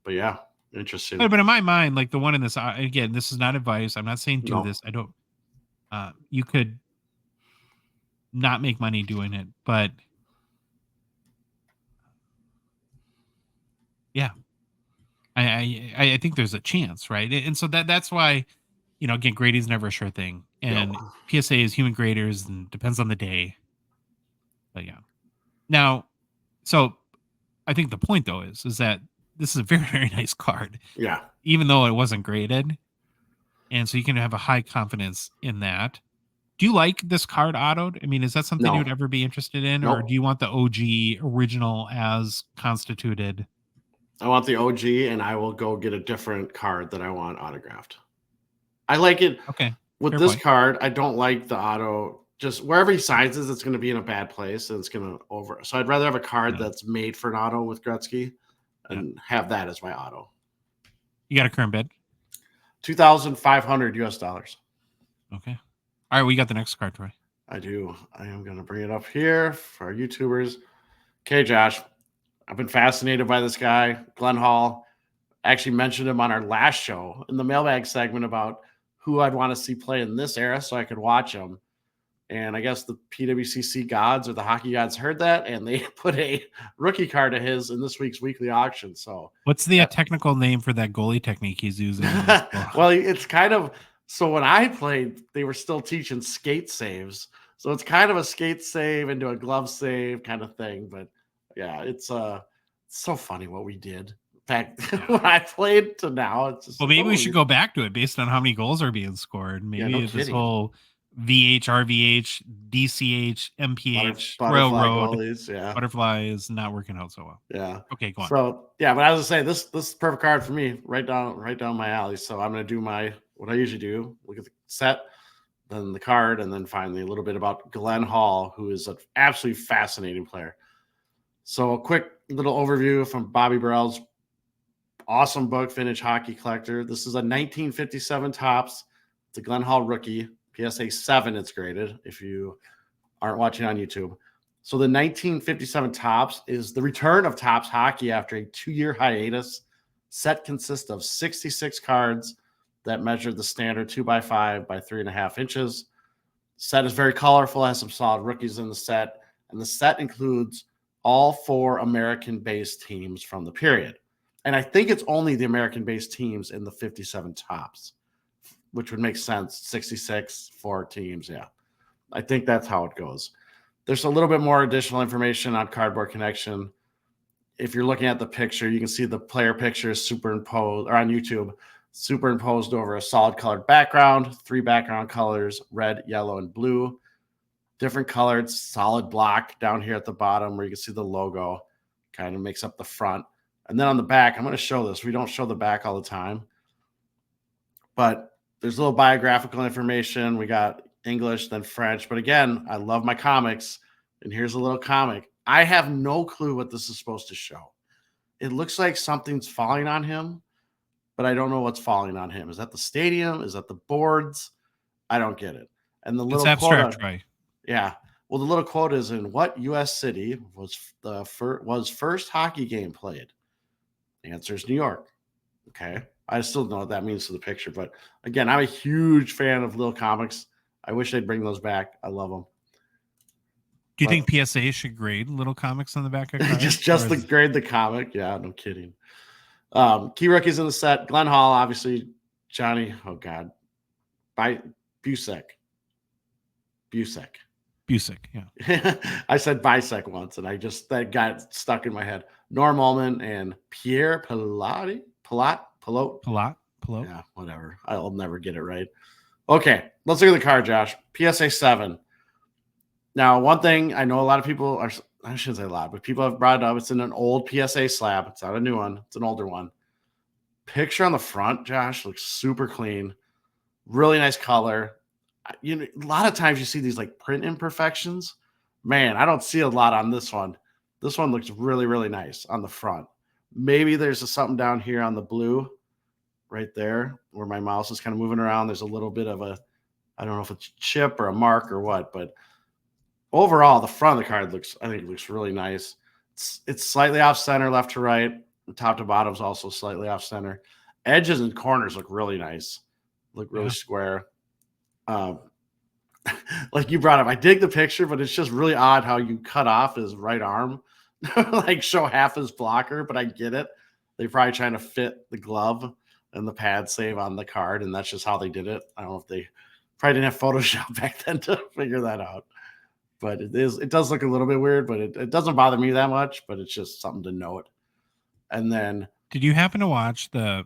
But yeah, interesting. But in my mind, like the one in this, again, this is not advice. I'm not saying do this. I don't. You could not make money doing it, but yeah. I think there's a chance, right? And so that's why, again, grading is never a sure thing. And PSA is human graders and depends on the day. But yeah. Now, so I think the point, though, is that this is a very, very nice card. Yeah. Even though it wasn't graded. And so you can have a high confidence in that. Do you like this card autoed? I mean, is that something you would ever be interested in? Or do you want the OG original as constituted? I want the OG, and I will go get a different card that I want autographed. I like it. Okay. With this card, I don't like the auto. Just wherever he signs it, it's going to be in a bad place, and it's going to over. So I'd rather have a card that's made for an auto with Gretzky, and have that as my auto. You got a current bid? $2,500 US. Okay. All right, we got the next card, Troy. I do. I am going to bring it up here for our YouTubers. Okay, Josh. I've been fascinated by this guy, Glenn Hall. I actually mentioned him on our last show in the mailbag segment about who I'd want to see play in this era so I could watch him. And I guess the PWCC gods or the hockey gods heard that, and they put a rookie card of his in this week's weekly auction. So what's the technical name for that goalie technique he's using? Well, it's kind of, so when I played, they were still teaching skate saves. So it's kind of a skate save into a glove save kind of thing. But yeah, it's so funny what we did. In fact, when I played to now, it's just maybe we should go back to it based on how many goals are being scored. Maybe this whole VH, RVH, DCH, MPH, Railroad, Butterfly is not working out so well. Yeah. Okay, go on. So yeah, but I was gonna say this is perfect card for me, right down my alley. So I'm gonna do what I usually do: look at the set, then the card, and then finally a little bit about Glenn Hall, who is an absolutely fascinating player. So a quick little overview from Bobby Burrell's awesome book, Vintage Hockey Collector. This is a 1957 Topps. It's a Glenn Hall rookie. PSA 7 it's graded if you aren't watching on YouTube. So the 1957 Topps is the return of Topps hockey after a 2-year hiatus. Set consists of 66 cards that measure the standard 2x5 by 3.5 inches. Set is very colorful, has some solid rookies in the set, and the set includes all 4 American-based teams from the period. And I think it's only the American-based teams in the 57 Topps, which would make sense. 66, 4 teams. Yeah. I think that's how it goes. There's a little bit more additional information on Cardboard Connection. If you're looking at the picture, you can see the player picture superimposed, or on YouTube, superimposed over a solid colored background, 3 background colors, red, yellow, and blue. Different colored solid block down here at the bottom where you can see the logo kind of makes up the front. And then on the back, I'm going to show this. We don't show the back all the time, but there's a little biographical information. We got English, then French. But again, I love my comics. And here's a little comic. I have no clue what this is supposed to show. It looks like something's falling on him, but I don't know what's falling on him. Is that the stadium? Is that the boards? I don't get it. And the little abstract, quote, right? Yeah. Well, the little quote is, in what U.S. city was first hockey game played? The answer is New York. Okay. I still don't know what that means to the picture, but again, I'm a huge fan of little comics. I wish they'd bring those back. I love them. Do you think PSA should grade little comics on the back of cards? just the grade the comic? Yeah, no kidding. Key rookies in the set: Glenn Hall, obviously. Johnny, oh God, Busek, yeah. I said Bisek once, and that got stuck in my head. Norm Ullman and Pierre Pilote. Yeah, whatever. I'll never get it right. Okay, let's look at the card, Josh. PSA 7. Now, one thing I know a lot of people are, I shouldn't say a lot, but people have brought it up. It's in an old PSA slab. It's not a new one. It's an older one. Picture on the front, Josh, looks super clean. Really nice color. You know, a lot of times you see these like print imperfections. Man, I don't see a lot on this one. This one looks really, really nice on the front. Maybe there's something down here on the blue right there where my mouse is kind of moving around. There's a little bit of I don't know if it's a chip or a mark or what, but overall, the front of the card I think it looks really nice. It's slightly off center, left to right. The top to bottom is also slightly off center. Edges and corners look really nice. Look really square. Like you brought up, I dig the picture, but it's just really odd how you cut off his right arm, like show half his blocker, but I get it. They're probably trying to fit the glove and the pad save on the card, and that's just how they did it. I don't know if they probably didn't have Photoshop back then to figure that out. But it does look a little bit weird, but it doesn't bother me that much, but it's just something to note. And then, did you happen to watch the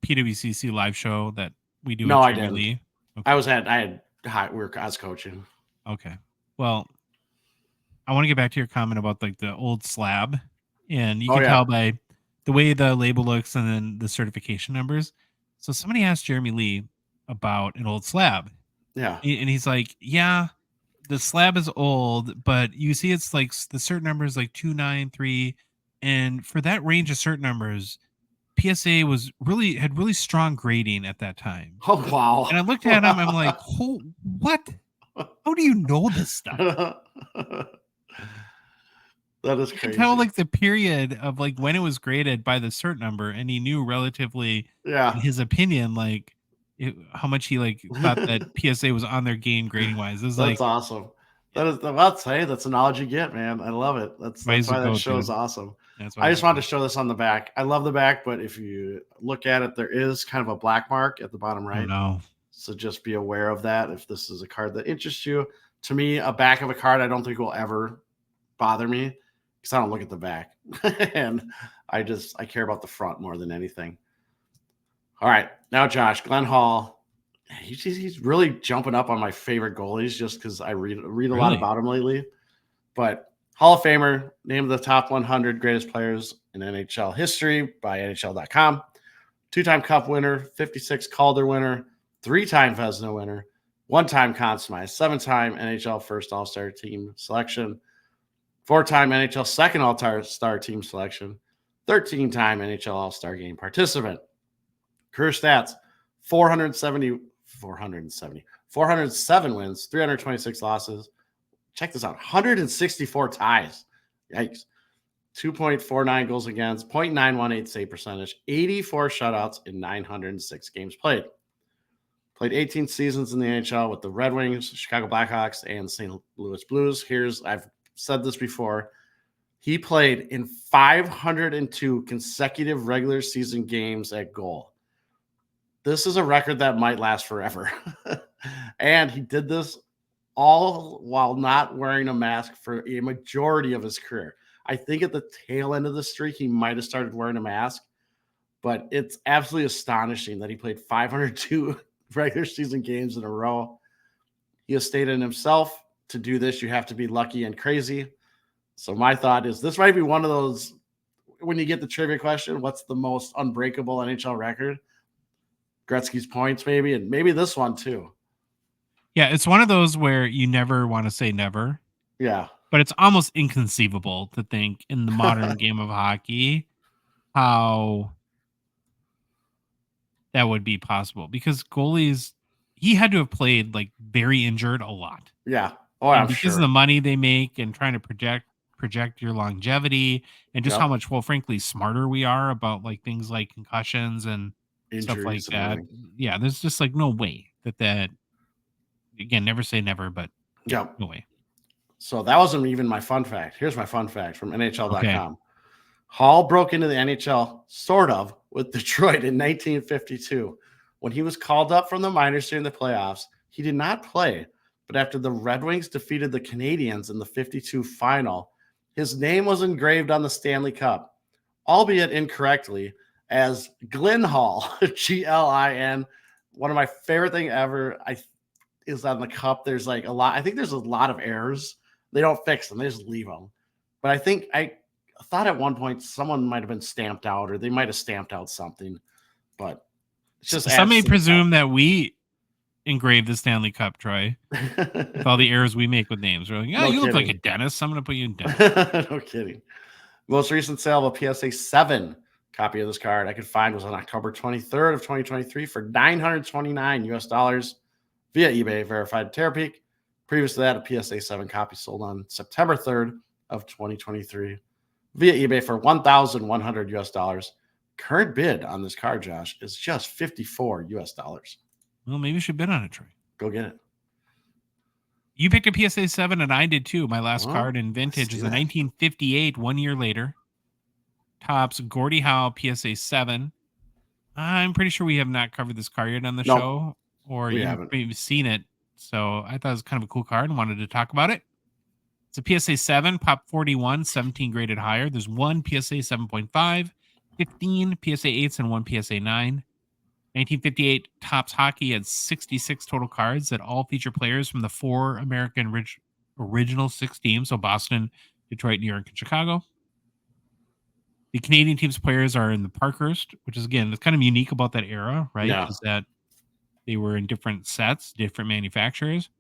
PWCC live show that we do? No, I didn't. Okay. I was coaching. Okay. Well, I want to get back to your comment about like the old slab, and you can tell by the way the label looks and then the certification numbers. So somebody asked Jeremy Lee about an old slab. Yeah. And he's like, yeah, the slab is old, but you see it's like the certain numbers like 293. And for that range of certain numbers, PSA had really strong grading at that time. Oh, wow. And I looked at him, I'm like, what? How do you know this stuff? That is You crazy. can tell like the period of like when it was graded by the cert number, and he knew relatively, in his opinion, like how much he like thought that PSA was on their game grading wise. It was That's like awesome. That is that's the knowledge you get, man. I love it. That's why that show is awesome. I just wanted to show this on the back. I love the back, but if you look at it, there is kind of a black mark at the bottom right. Oh, no. So just be aware of that if this is a card that interests you. To me, a back of a card I don't think will ever bother me because I don't look at the back. And I care about the front more than anything. All right. Now, Josh, Glenn Hall. He's really jumping up on my favorite goalies just because I read a lot about him lately. But Hall of Famer, named the top 100 greatest players in NHL history by NHL.com. 2-time Cup winner, 56 Calder winner, 3-time Vezina winner, 1-time Conn Smythe, 7-time NHL first All-Star team selection, 4-time NHL second All-Star team selection, 13-time NHL All-Star game participant. Career stats: 407 wins, 326 losses. Check this out: 164 ties. Yikes. 2.49 goals against, 0.918 save percentage, 84 shutouts in 906 games played. Played 18 seasons in the NHL with the Red Wings, Chicago Blackhawks, and St. Louis Blues. I've said this before. He played in 502 consecutive regular season games at goal. This is a record that might last forever. And he did this all while not wearing a mask for a majority of his career. I think at the tail end of the streak, he might have started wearing a mask, but it's absolutely astonishing that he played 502 regular season games in a row. He has stated himself, to do this, you have to be lucky and crazy. So my thought is this might be one of those, when you get the trivia question, what's the most unbreakable NHL record? Gretzky's points, maybe, and maybe this one too. Yeah, it's one of those where you never want to say never. Yeah. But it's almost inconceivable to think in the modern game of hockey how that would be possible, because goalies, he had to have played like very injured a lot. Yeah. Oh, and I'm because sure. of the money they make and trying to project your longevity and just how much, well, frankly, smarter we are about like things like concussions and injuries, stuff like that. Yeah, there's just like no way that again, never say never, but no way. So that wasn't even my fun fact. Here's my fun fact from NHL.com. Okay. Hall broke into the NHL sort of with Detroit in 1952. When he was called up from the minors during the playoffs, he did not play. But after the Red Wings defeated the Canadiens in the 52 final, his name was engraved on the Stanley Cup, albeit incorrectly, as Glyn Hall, Glin. One of my favorite thing ever is on the cup. There's like a lot. I think there's a lot of errors. They don't fix them. They just leave them. But I thought at one point someone might have been stamped out, or they might have stamped out something. But it's just some may presume that we engraved the Stanley Cup, Troy, with all the errors we make with names. We're like, yeah, you look like a dentist. I'm going to put you in dentist. No kidding. Most recent sale of a PSA 7 copy of this card I could find was on October 23rd of 2023 for $929 via eBay, verified Terapeak. Previous to that, a PSA 7 copy sold on September 3rd of 2023 via eBay for $1,100. Current bid on this card, Josh, is just $54. Well, maybe you should bid on it, Troy. Go get it. You picked a PSA 7, and I did too. My last card in vintage is a 1958, 1 year later. Topps Gordie Howe PSA 7. I'm pretty sure we have not covered this card yet on the show, or you've maybe seen it. So I thought it was kind of a cool card and wanted to talk about it. It's a PSA 7, Pop 41, 17 graded higher. There's one PSA 7.5, 15 PSA 8s, and one PSA 9. 1958 Topps Hockey had 66 total cards that all feature players from the 4 American original 6 teams. So Boston, Detroit, New York, and Chicago. The Canadian team's players are in the Parkhurst, which is, again, it's kind of unique about that era, right? Yeah. Is that they were in different sets, different manufacturers.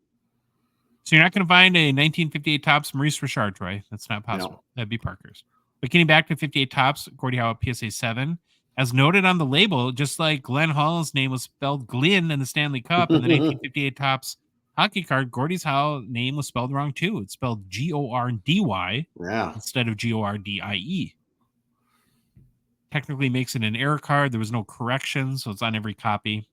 So you're not going to find a 1958 Topps Maurice Richard, Troy. That's not possible. No. That'd be Parkhurst. But getting back to 58 Topps, Gordie Howe PSA 7, as noted on the label, just like Glenn Hall's name was spelled Glynn in the Stanley Cup in the 1958 Topps hockey card, Gordie Howe's name was spelled wrong too. It's spelled Gordy instead of Gordie. Technically makes it an error card. There was no correction, so it's on every copy.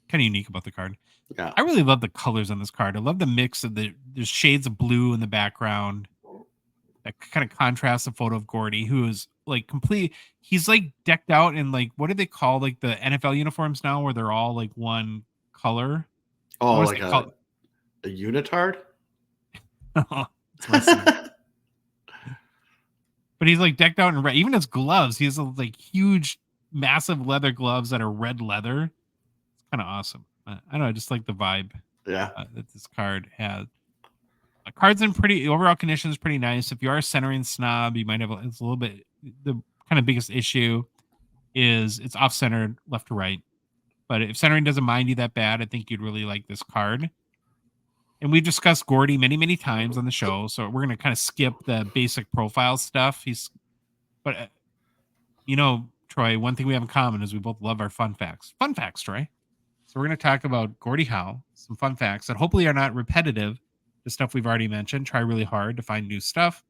Kind of unique about the card. Yeah. I really love the colors on this card. I love the mix of there's shades of blue in the background that kind of contrasts the photo of Gordie, who is like he's like decked out in like, what do they call like the NFL uniforms now where they're all like one color? Oh, like a unitard? But he's like decked out in red. Even his gloves, he has like huge, massive leather gloves that are red leather. It's kind of awesome. I don't know, I just like the vibe that this card has. Card's in overall condition is pretty nice. If you are a centering snob, you might have it's a little bit, the kind of biggest issue is it's off-centered left to right. But if centering doesn't mind you that bad, I think you'd really like this card. And we've discussed Gordie many, many times on the show, so we're going to kind of skip the basic profile stuff. But Troy, one thing we have in common is we both love our fun facts. Fun facts, Troy. So we're going to talk about Gordie Howe, some fun facts that hopefully are not repetitive to stuff we've already mentioned. Try really hard to find new stuff,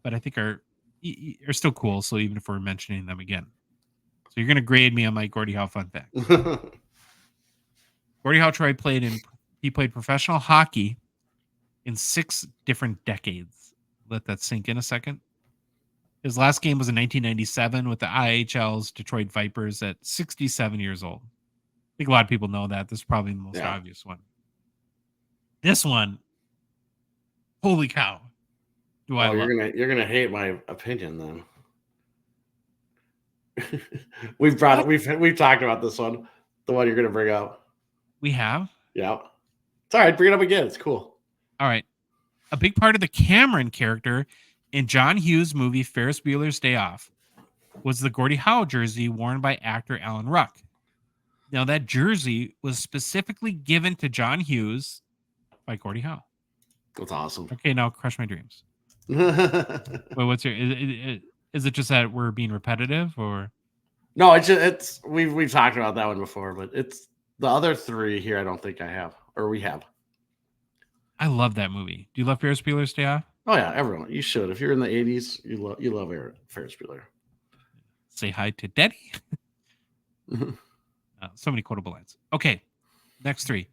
but I think are still cool. So even if we're mentioning them again, so you're going to grade me on my Gordie Howe fun fact. Gordie Howe, Troy played professional hockey in 6 different decades. Let that sink in a second. His last game was in 1997 with the IHL's Detroit Vipers at 67 years old. I think a lot of people know that. This is probably the most obvious one. This one, holy cow! You're gonna hate my opinion then. we've talked about this one, the one you're gonna bring up. We have. Yeah, it's all right. Bring it up again. It's cool. All right. A big part of the Cameron character in John Hughes' movie Ferris Bueller's Day Off was the Gordie Howe jersey worn by actor Alan Ruck. Now, that jersey was specifically given to John Hughes by Gordie Howe. That's awesome. Okay, now crush my dreams. Wait, what's your? Is it just that we're being repetitive, or? No, it's we've talked about that one before, but it's the other 3 here. I don't think I have, or we have. I love that movie. Do you love Ferris Bueller's Day Off? Oh yeah, everyone. You should. If you're in the 80s, you love Ferris Bueller. Say hi to Daddy. So many quotable lines. Okay, next 3.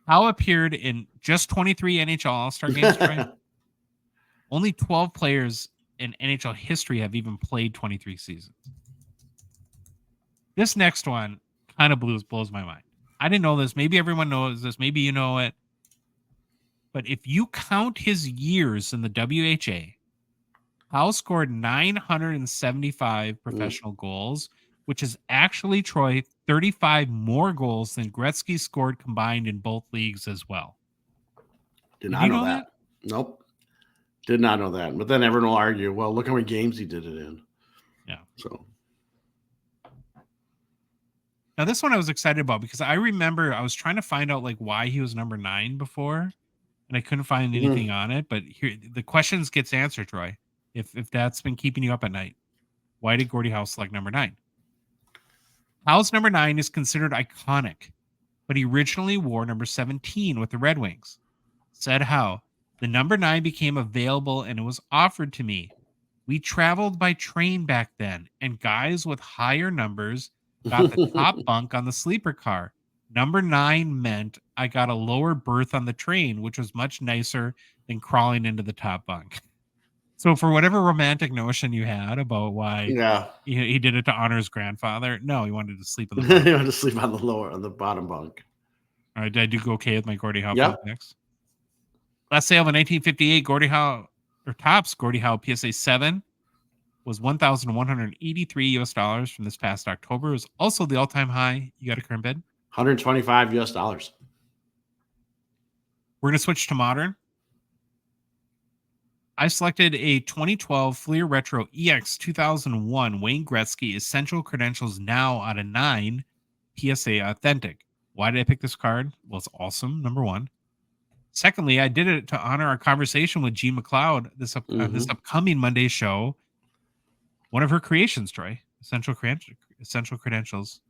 Howe appeared in just 23 NHL All-Star games, right? Only 12 players in NHL history have even played 23 seasons. This next one kind of blows my mind. I didn't know this. Maybe everyone knows this. Maybe you know it. But if you count his years in the WHA, Howe scored 975 professional goals, which is actually, Troy, 35 more goals than Gretzky scored combined in both leagues as well. Did not know that. Nope. Did not know that. But then everyone will argue, well, look how many games he did it in. Yeah. So now this one I was excited about because I remember I was trying to find out like why he was number 9 before, and I couldn't find anything on it. But here the questions gets answered, Troy. If that's been keeping you up at night, why did Gordie Howe select number 9? Howe's number 9 is considered iconic, but he originally wore number 17 with the Red Wings. Said Howe, the number 9 became available and it was offered to me. We traveled by train back then, and guys with higher numbers got the top bunk on the sleeper car. Number 9 meant I got a lower berth on the train, which was much nicer than crawling into the top bunk. So for whatever romantic notion you had about why he did it to honor his grandfather, no, he wanted to sleep on the bunk. He wanted to sleep on the bottom bunk. All right, did I do okay with my Gordie Howe next? Last sale of 1958, Gordie Howe, or Topps Gordie Howe PSA 7 was $1,183 from this past October. It was also the all-time high. You got a current bid? $125. We're going to switch to modern. I selected a 2012 Fleer Retro EX 2001 Wayne Gretzky Essential Credentials Now out of 9 PSA Authentic. Why did I pick this card? Well, it's awesome, number one. Secondly, I did it to honor our conversation with Jean McLeod this upcoming Monday show. One of her creations, Troy, Essential Credentials.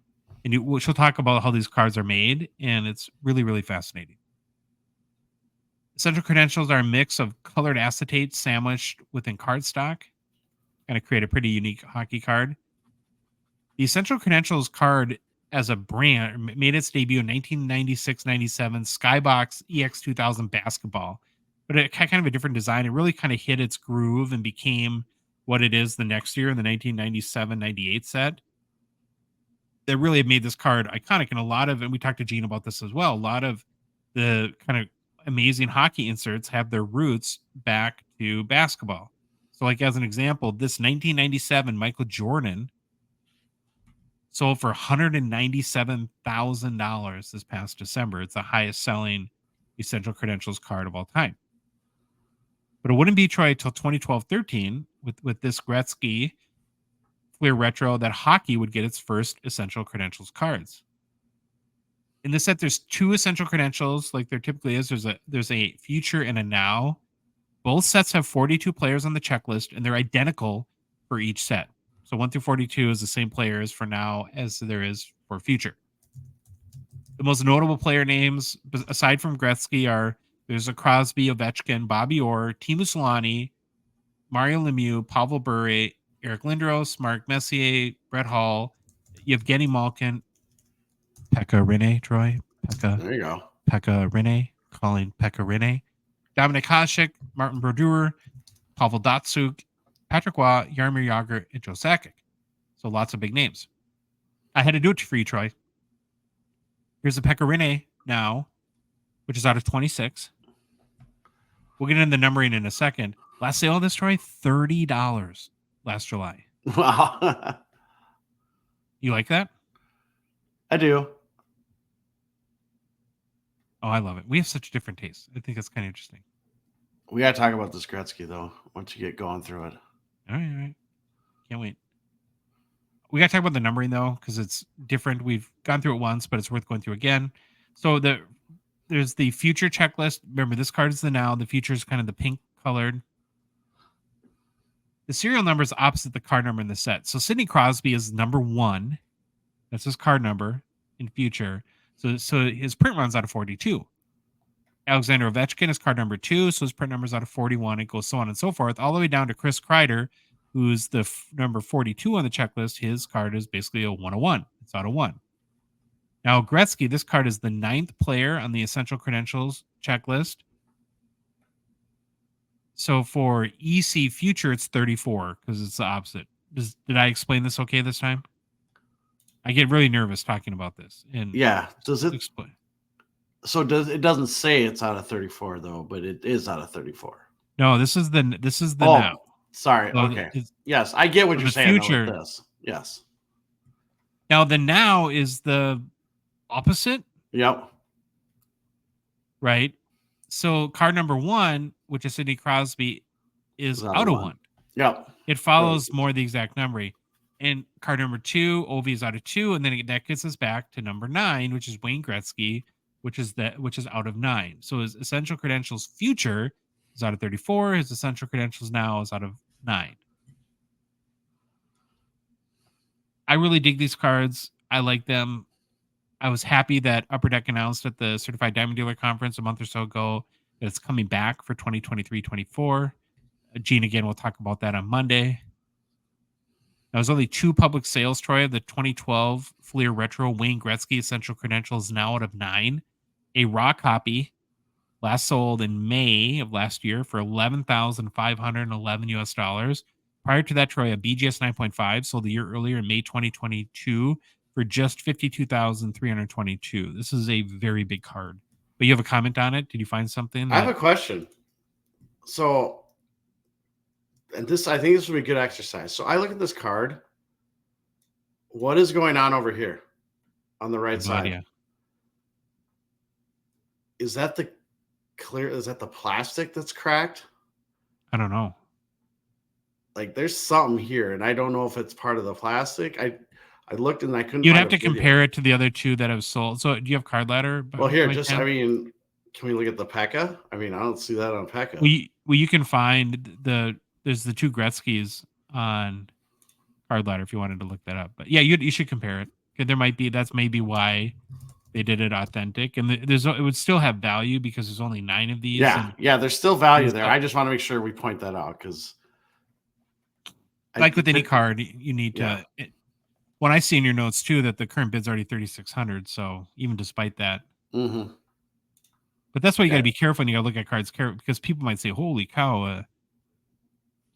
And she'll talk about how these cards are made, and it's really, really fascinating. Essential Credentials are a mix of colored acetate sandwiched within cardstock, kind of create a pretty unique hockey card. The Essential Credentials card as a brand made its debut in 1996-97 Skybox EX 2000 basketball, but it had kind of a different design. It really kind of hit its groove and became what it is the next year in the 1997-98 set. That really made this card iconic, and a lot of, and we talked to Gene about this as well, a lot of the kind of amazing hockey inserts have their roots back to basketball. So like as an example, this 1997 Michael Jordan sold for $197,000 this past December. It's the highest selling Essential Credentials card of all time. But it wouldn't be, Troy, till 2012-13 with this Gretzky Fleer Retro that hockey would get its first Essential Credentials cards. In this set, there's 2 Essential Credentials, like there typically is. There's a future and a now. Both sets have 42 players on the checklist, and they're identical for each set. So 1 through 42 is the same players for now as there is for future. The most notable player names, aside from Gretzky, there's a Crosby, Ovechkin, Bobby Orr, Teemu Selanne, Mario Lemieux, Pavel Bure, Eric Lindros, Mark Messier, Brett Hall, Evgeny Malkin, Pekka Rinne, Troy. There you go. Pekka Rinne, calling Pekka Rinne. Dominik Hasek, Martin Brodeur, Pavel Datsyuk, Patrick Waugh, Jaromir Jagr, and Joe Sakic. So lots of big names. I had to do it for you, Troy. Here's the Pekka Rinne now, which is out of 26. We'll get into the numbering in a second. Last sale of this, Troy, $30 last July. Wow. You like that? I do. Oh, I love it. We have such different tastes. I think that's kind of interesting. We got to talk about this Gretzky, though, once you get going through it. All right. Can't wait. We got to talk about the numbering, though, because it's different. We've gone through it once, but it's worth going through again. So there's the future checklist. Remember, this card is the now. The future is kind of the pink colored. The serial number is opposite the card number in the set. So Sidney Crosby is number 1. That's his card number in future. So his print runs out of 42. Alexander Ovechkin is card number 2, so his print number is out of 41. It goes so on and so forth, all the way down to Chris Kreider, who's the number 42 on the checklist. His card is basically a 101. It's out of 1. Now, Gretzky, this card is the 9th player on the Essential Credentials checklist. So for EC Future, it's 34 because it's the opposite. Did I explain this okay this time? I get really nervous talking about this. And yeah, does it explain? So it doesn't say it's out of 34 though, but it is out of 34. No, this is the now. Sorry. So okay. Yes, I get what you're saying. Future, though, with this. Yes. Now the now is the opposite. Yep. Right. So card number 1, which is Sidney Crosby, is out of 1. Yep. It follows more the exact numbering. And card number 2, Ovi is out of 2, and then that gets us back to number 9, which is Wayne Gretzky, which is out of 9. So his Essential Credentials future is out of 34. His Essential Credentials now is out of 9. I really dig these cards. I like them. I was happy that Upper Deck announced at the Certified Diamond Dealer Conference a month or so ago that it's coming back for 2023-24. Gene, again, we'll talk about that on Monday. Now, there's only 2 public sales, Troy, of the 2012 Fleer Retro Wayne Gretzky Essential Credentials now out of 9. A raw copy last sold in May of last year for $11,511 US. Prior to that, Troy, a BGS 9.5 sold a year earlier in May 2022 for just $52,322. This is a very big card. But you have a comment on it? Did you find something? I have a question. So, and I think this would be a good exercise. So I look at this card. What is going on over here on the right side? Idea. Is that the plastic that's cracked? I don't know. Like there's something here, and I don't know if it's part of the plastic. I looked and I couldn't. You'd find have to compare it to the other two that have sold. So do you have Card Ladder? Well, here, I mean, can we look at the Pekka? I mean, I don't see that on Pekka. Well, you can find there's the two Gretzkys on Card Ladder if you wanted to look that up. But yeah, you should compare it. That's maybe why they did it authentic, and it would still have value because there's only 9 of these. Yeah, there's still value there. I just want to make sure we point that out because, like with any card, you need to. When I see in your notes too that the current bid's already 3,600, so even despite that, but that's why you got to be careful when you got to look at cards because people might say, "Holy cow,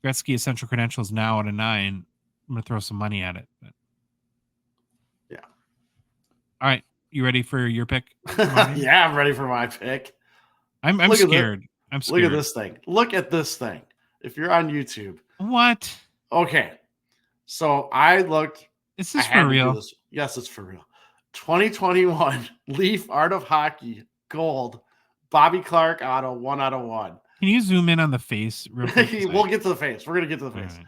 Gretzky Essential Credentials now at a 9." I'm gonna throw some money at it. But... yeah. All right, you ready for your pick? Yeah, I'm ready for my pick. I'm scared. I'm scared. Look at this thing. Look at this thing. If you're on YouTube, what? Okay, so I looked. Is this for real? Yes, it's for real. 2021 Leaf Art of Hockey Gold Bobby Clark auto 1/1. Can you zoom in on the face real quick? We'll get to the face. We're gonna get to the face. Right.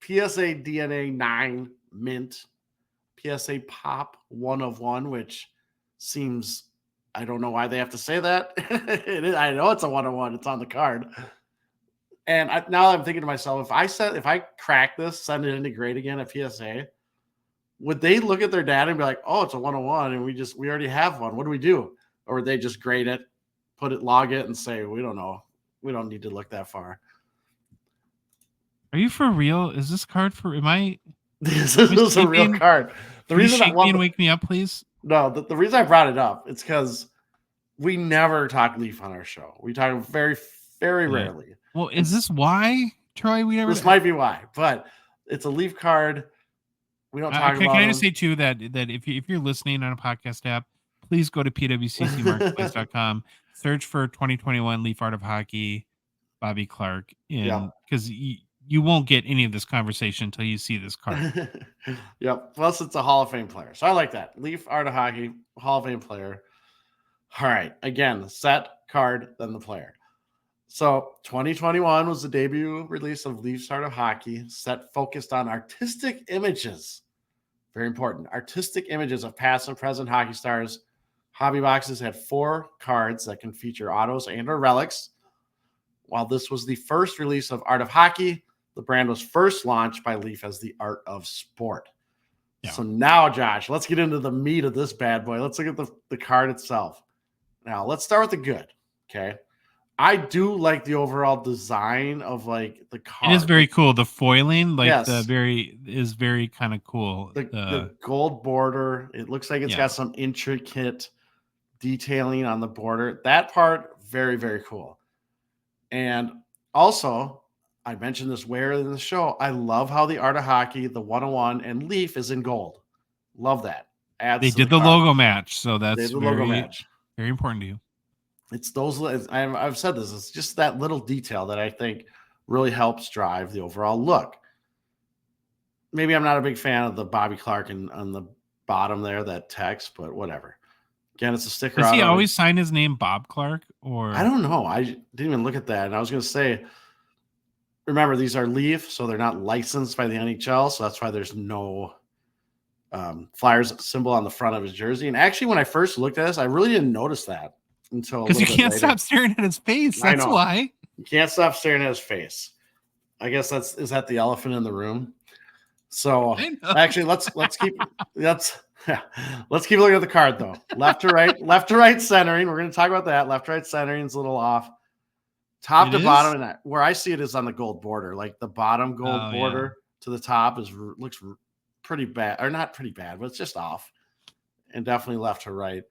PSA DNA 9 mint. PSA Pop 1/1, which seems, I don't know why they have to say that. I know it's a 1/1. It's on the card. And now I'm thinking to myself, if I crack this, send it into grade again at PSA, would they look at their data and be like, "Oh, it's a 1/1, and we already have one. What do we do?" Or would they just grade it, log it, and say, "We don't know. We don't need to look that far." Are you for real? Is this card for? Am I? This is a real card. The reason I want to wake me up, please. No, the reason I brought it up, it's because we never talk Leaf on our show. We talk very, very rarely. Well, is this why, Troy? This might be why, but it's a Leaf card. We don't talk about. Can I just say too that if you're listening on a podcast app, please go to PWCCmarketplace.com, search for 2021 Leaf Art of Hockey, Bobby Clark, because you won't get any of this conversation until you see this card. Yep. Plus, it's a Hall of Fame player, so I like that. Leaf Art of Hockey, Hall of Fame player. All right. Again, set, card, then the player. So 2021 was the debut release of Leafs Art of Hockey, set focused on artistic images. Very important. Artistic images of past and present hockey stars. Hobby boxes had 4 cards that can feature autos and or relics. While this was the first release of Art of Hockey, the brand was first launched by Leaf as the Art of Sport. Yeah. So now, Josh, let's get into the meat of this bad boy. Let's look at the card itself. Now, let's start with the good, okay? I do like the overall design of like the card. It is very cool. The foiling, is very kind of cool. The gold border. It looks like it's got some intricate detailing on the border. That part, very, very cool. And also, I mentioned this where in the show. I love how the Art of Hockey, the 1/1, and Leaf is in gold. Love that. They did the logo match, so that's very important to you. It's those. I've said this. It's just that little detail that I think really helps drive the overall look. Maybe I'm not a big fan of the Bobby Clark on the bottom there, that text, but whatever. Again, it's a sticker. Does he always sign his name Bob Clark? Or I don't know. I didn't even look at that. And I was going to say, remember, these are Leaf, so they're not licensed by the NHL. So that's why there's no Flyers symbol on the front of his jersey. And actually, when I first looked at this, I really didn't notice that until because you can't stop staring at his face. That's why you can't stop staring at his face. I guess is that the elephant in the room. So actually, let's keep let's keep looking at the card though. Left to right centering. We're going to talk about that. Left to right centering is a little off. Top to bottom, and where I see it is on the gold border. Like the bottom gold border to the top looks pretty bad, or not pretty bad, but it's just off, and definitely left to right.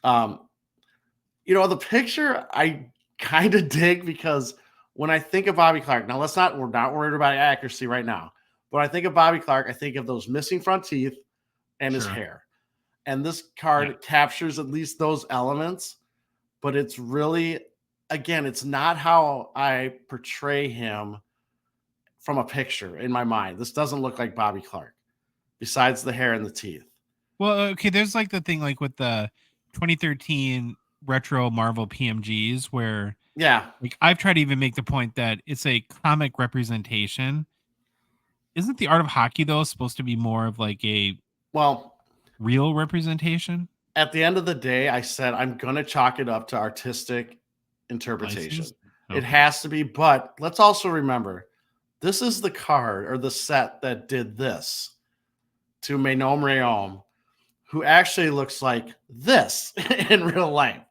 The picture I kind of dig because when I think of Bobby Clark, now we're not worried about accuracy right now. But when I think of Bobby Clark, I think of those missing front teeth and his hair. And this card captures at least those elements, but it's really, again, it's not how I portray him from a picture in my mind. This doesn't look like Bobby Clark, besides the hair and the teeth. Well, okay, there's like the thing like with the 2013 retro Marvel PMGs where Yeah. Like I've tried to even make the point that it's a comic representation. Isn't the art of hockey though supposed to be more of like a real representation? At the end of the day, I said I'm gonna chalk it up to artistic interpretation. Okay. It has to be, but let's also remember this is the card or the set that did this to Menom Rayom, who actually looks like this in real life.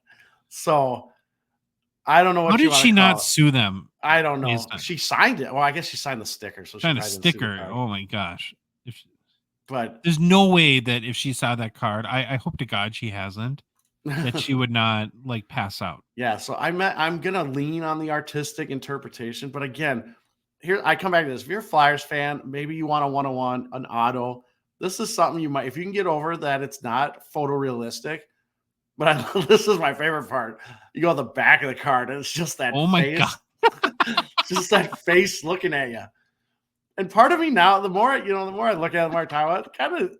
So I don't know what How you did want she to call not it. sue them? I don't know. She signed it. Well, I guess she signed the sticker, so she Signed a probably didn't see the sticker. card. Oh my gosh. But there's no way that if she saw that card, I hope to God she hasn't, that she would not like pass out. Yeah, so I'm gonna lean on the artistic interpretation, but again, here I come back to this. If you're a Flyers fan, maybe you want a 101, an auto. This is something you might, if you can get over that it's not photorealistic. But this is my favorite part. You go to the back of the card, and it's just that Oh my face. God. Just that face looking at you. And part of me now, the more I look at it, the more I talk about it,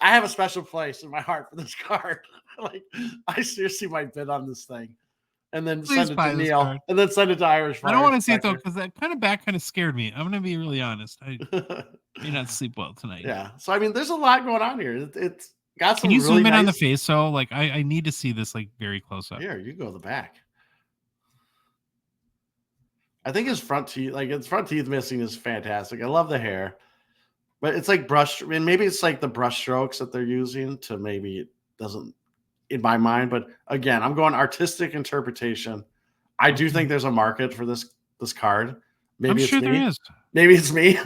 I have a special place in my heart for this card. Like, I seriously might bid on this thing. And then Please send it to buy this Neil. card. And then send it to Irish Flyers. I don't want to see it though, because that kind of back kind of scared me. I'm gonna be really honest. I may not sleep well tonight. Yeah. So I mean, there's a lot going on here. It's got some. Can you really zoom in nice... on the face though? Like I need to see this like very close up. Here, you go to the back. I think his front teeth missing is fantastic. I love the hair, but it's like brush. I mean, maybe it's like the brush strokes that they're using to maybe it doesn't in my mind. But again, I'm going artistic interpretation. I do think there's a market for this card. Maybe I'm sure there is. Maybe it's me.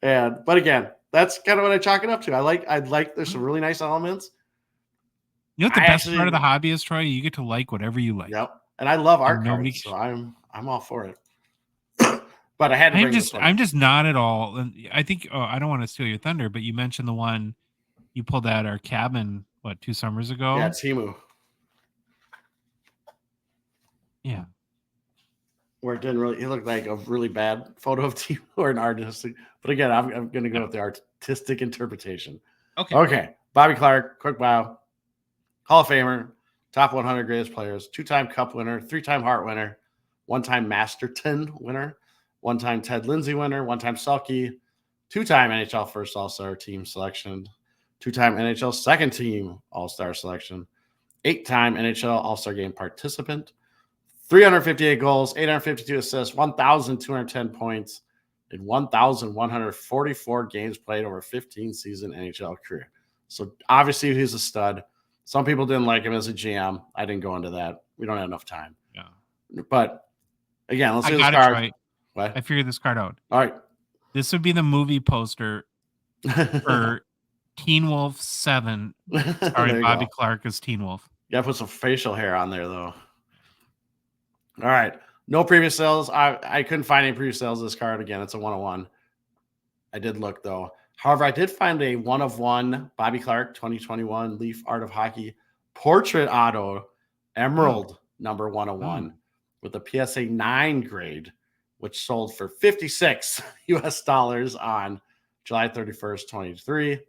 Yeah. But again, that's kind of what I chalk it up to. I'd like there's some really nice elements. You know what the best part of the hobby is, Troy? You get to like whatever you like. Yep. And I love art cards, so I'm all for it. But I had to bring this one. I'm just not at all. And I think I don't want to steal your thunder, but you mentioned the one you pulled at our cabin 2 summers ago. Yeah, Timu. Yeah. Where it looked like a really bad photo of Timu or an artistic. But again, I'm going to go with the artistic interpretation. Okay. Bobby Clarke, quick bio. Hall of Famer, top 100 greatest players, 2-time Cup winner, 3-time Hart winner, 1-time Masterton winner, 1-time Ted Lindsay winner, 1-time Selke, 2-time NHL first All-Star team selection, 2-time NHL second team All-Star selection, 8-time NHL All-Star game participant, 358 goals, 852 assists, 1,210 points, and 1,144 games played over 15-season NHL career. So obviously he's a stud. Some people didn't like him as a GM. I didn't go into that. We don't have enough time. Yeah. But again, let's see this card. Right. What? I figured this card out. All right. This would be the movie poster for Teen Wolf 7, starring Bobby Clarke as Teen Wolf. You gotta put some facial hair on there, though. All right. No previous sales. I couldn't find any previous sales of this card. Again, it's a 101. I did look, though. However, I did find a 1-of-1 Bobby Clarke 2021 Leaf Art of Hockey portrait auto Emerald number 101 with a PSA 9 grade, which sold for $56 US on July 31st, 2023.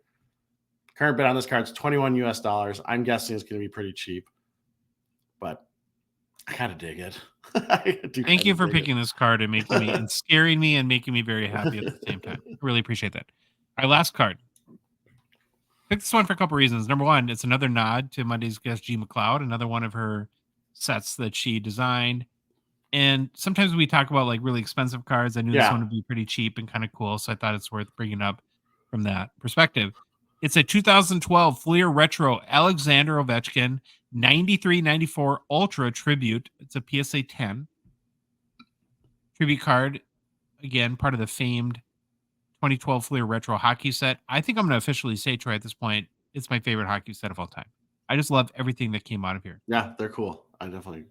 Current bid on this card is $21 US. I'm guessing it's going to be pretty cheap, but I kind of dig it. Thank you for picking this card and making me and scaring me and making me very happy at the same time. I really appreciate that. Our last card. Picked this one for a couple reasons. Number one, it's another nod to Monday's guest G McLeod, another one of her sets that she designed. And sometimes we talk about like really expensive cards. I knew this one would be pretty cheap and kind of cool, so I thought it's worth bringing up from that perspective. It's a 2012 Fleer Retro Alexander Ovechkin 93-94 Ultra Tribute. It's a PSA 10 tribute card. Again, part of the famed 2012 Fleer Retro hockey set. I think I'm going to officially say, Troy, at this point, it's my favorite hockey set of all time. I just love everything that came out of here. Yeah, they're cool. I definitely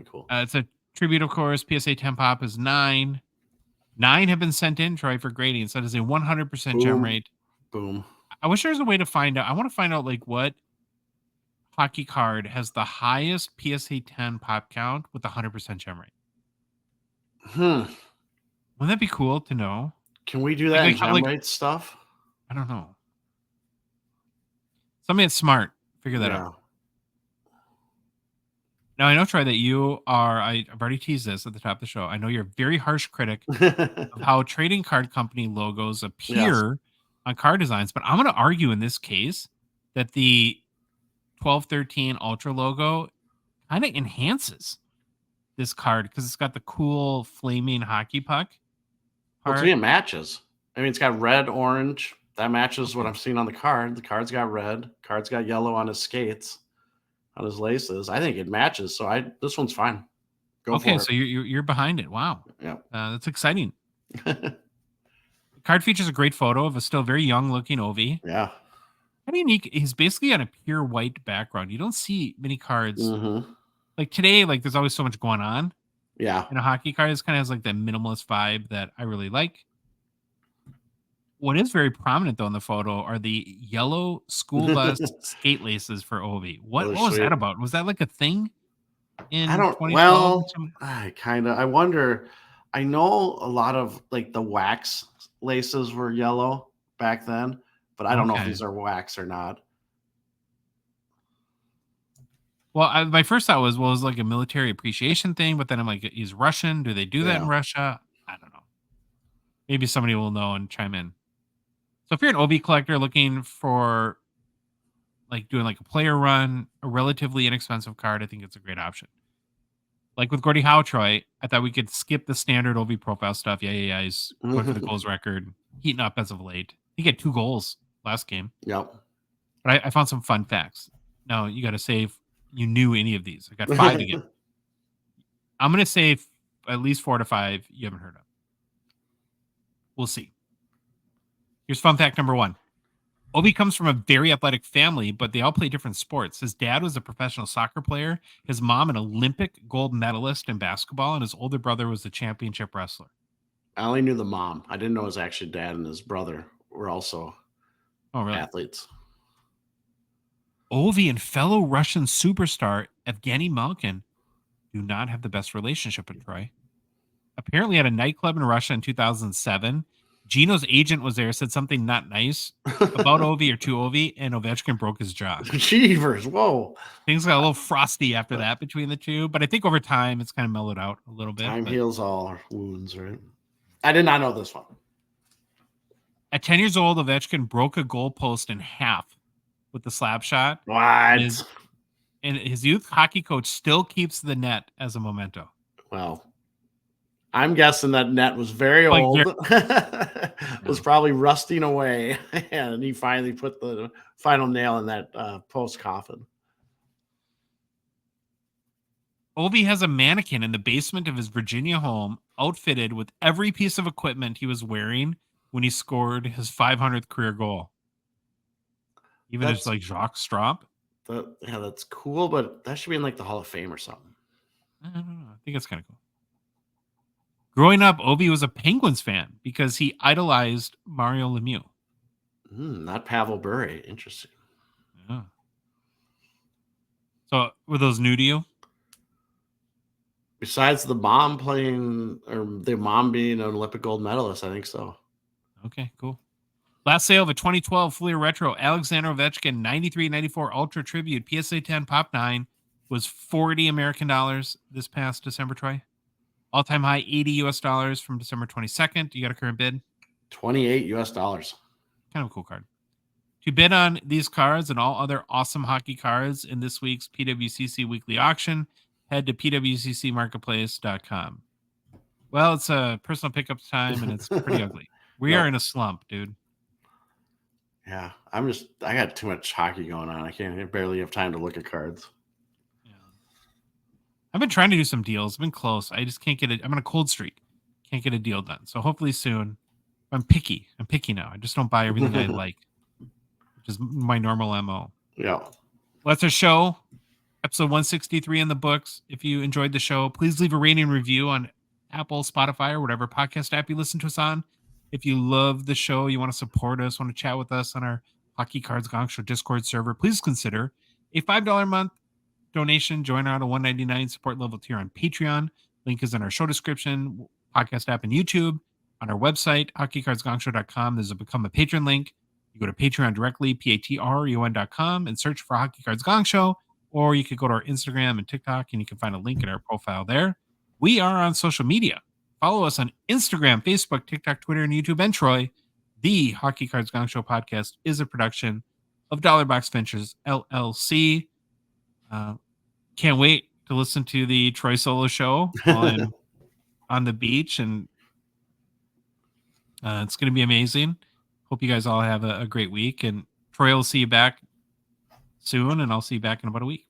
cool. It's a tribute, of course. PSA 10 pop is 9. 9 have been sent in, Troy, for grading. So that is a 100% gem rate. Boom. I wish there was a way to find out. I want to find out like what hockey card has the highest PSA 10 pop count with 100% gem rate. Wouldn't that be cool to know? Can we do that in gem rate stuff? I don't know. Somebody that's smart. Figure that out. Now, I know, Troy, that you are, I've already teased this at the top of the show. I know you're a very harsh critic of how trading card company logos Yes. appear on card designs, but I'm going to argue in this case that the 12-13 Ultra logo kind of enhances this card because it's got the cool flaming hockey puck Well, to part. me, it matches. I mean, it's got red, orange. That matches what Okay. I'm seeing on the card. The card's got red. Card's got yellow on his skates, on his laces. I think it matches. So this one's fine. Go Okay, for so it. you're behind it. Wow. Yeah. That's exciting. The card features a great photo of a still very young looking Ovi. Yeah. Kind of unique. He's basically on a pure white background. You don't see many cards Mm-hmm. like today. Like there's always so much going on Yeah. in a hockey card. This kind of has like that minimalist vibe that I really like. What is very prominent though in the photo are the yellow school bus skate laces for Ovi. What Those are was that sweet. about? Was that like a thing I in don't, 2012 or well, something? I wonder. I know a lot of like the wax laces were yellow back then, but I don't know if Okay. these are wax or not. Well, my first thought was, well, it was like a military appreciation thing, but then I'm like, he's Russian. Do they do that in Yeah. Russia? I don't know. Maybe somebody will know and chime in. So if you're an OV collector looking for like doing like a player run, a relatively inexpensive card, I think it's a great option. Like with Gordie Howe, Troy, I thought we could skip the standard OV profile stuff. Yeah. He's going for the goals record, heating up as of late. He got 2 goals last game. Yep. But I found some fun facts. Now you got to say if you knew any of these. I got 5 to give. I'm going to say at least 4 to 5 you haven't heard of. We'll see. Here's fun fact number 1. Obi comes from a very athletic family, but they all play different sports. His dad was a professional soccer player, his mom an Olympic gold medalist in basketball, and his older brother was a championship wrestler. I only knew the mom. I didn't know his actual dad and his brother were also Oh, really? athletes. Ovi and fellow Russian superstar Evgeny Malkin do not have the best relationship with Troy. Apparently, at a nightclub in Russia in 2007, Gino's agent was there, said something not nice about Ovi or to Ovi, and Ovechkin broke his jaw. Jeevers, whoa. Things got a little frosty after that between the two, but I think over time it's kind of mellowed out a little bit. Time But heals all wounds, right? I did not know this one. at 10 years old, Ovechkin broke a goalpost in half with the slap shot. What? And his youth hockey coach still keeps the net as a memento. Well, I'm guessing that net was very Like, old. Was probably rusting away, and he finally put the final nail in that post coffin. Ovi has a mannequin in the basement of his Virginia home, outfitted with every piece of equipment he was wearing when he scored his 500th career goal. Even That's his like Jacques Strop. yeah, that's cool, but that should be in like the Hall of Fame or something. I don't know. I think it's kind of cool. Growing up, Ovi was a Penguins fan because he idolized Mario Lemieux. Not Pavel Bure. Interesting. Yeah. So were those new to you? Besides the mom playing, or the mom being an Olympic gold medalist, I think so. Okay, cool. Last sale of a 2012 Fleer Retro Alexander Ovechkin 93-94 Ultra Tribute PSA 10 Pop 9 was $40 American this past December, Troy. All-time high $80 US from December 22nd. You got a current bid? $28 US. Kind of a cool card. To bid on these cards and all other awesome hockey cards in this week's PWCC Weekly auction, head to pwccmarketplace.com. Well, it's a personal pickup time, and it's pretty ugly. We are in a slump, dude. Yeah, I got too much hockey going on. I barely have time to look at cards. Yeah. I've been trying to do some deals. I've been close. I just can't get it. I'm on a cold streak. Can't get a deal done. So hopefully soon. I'm picky. I'm picky now. I just don't buy everything I like, which is my normal MO. Yeah. Well, that's our show. Episode 163 in the books. If you enjoyed the show, please leave a rating and review on Apple, Spotify, or whatever podcast app you listen to us on. If you love the show, you want to support us, want to chat with us on our Hockey Cards Gongshow Discord server, please consider a $5 a month donation. Join our $1.99 support level tier on Patreon. Link is in our show description, podcast app, and YouTube. On our website, hockeycardsgongshow.com, there's a Become a Patron link. You go to Patreon directly, patreon.com, and search for Hockey Cards Gong Show. or you could go to our Instagram and TikTok, and you can find a link in our profile there. We are on social media. Follow us on Instagram, Facebook, TikTok, Twitter, and YouTube. And Troy, the Hockey Cards Gongshow podcast is a production of Dollar Box Ventures, LLC. Can't wait to listen to the Troy Solo show on the beach, and it's going to be amazing. Hope you guys all have a great week, and Troy will see you back soon, and I'll see you back in about a week.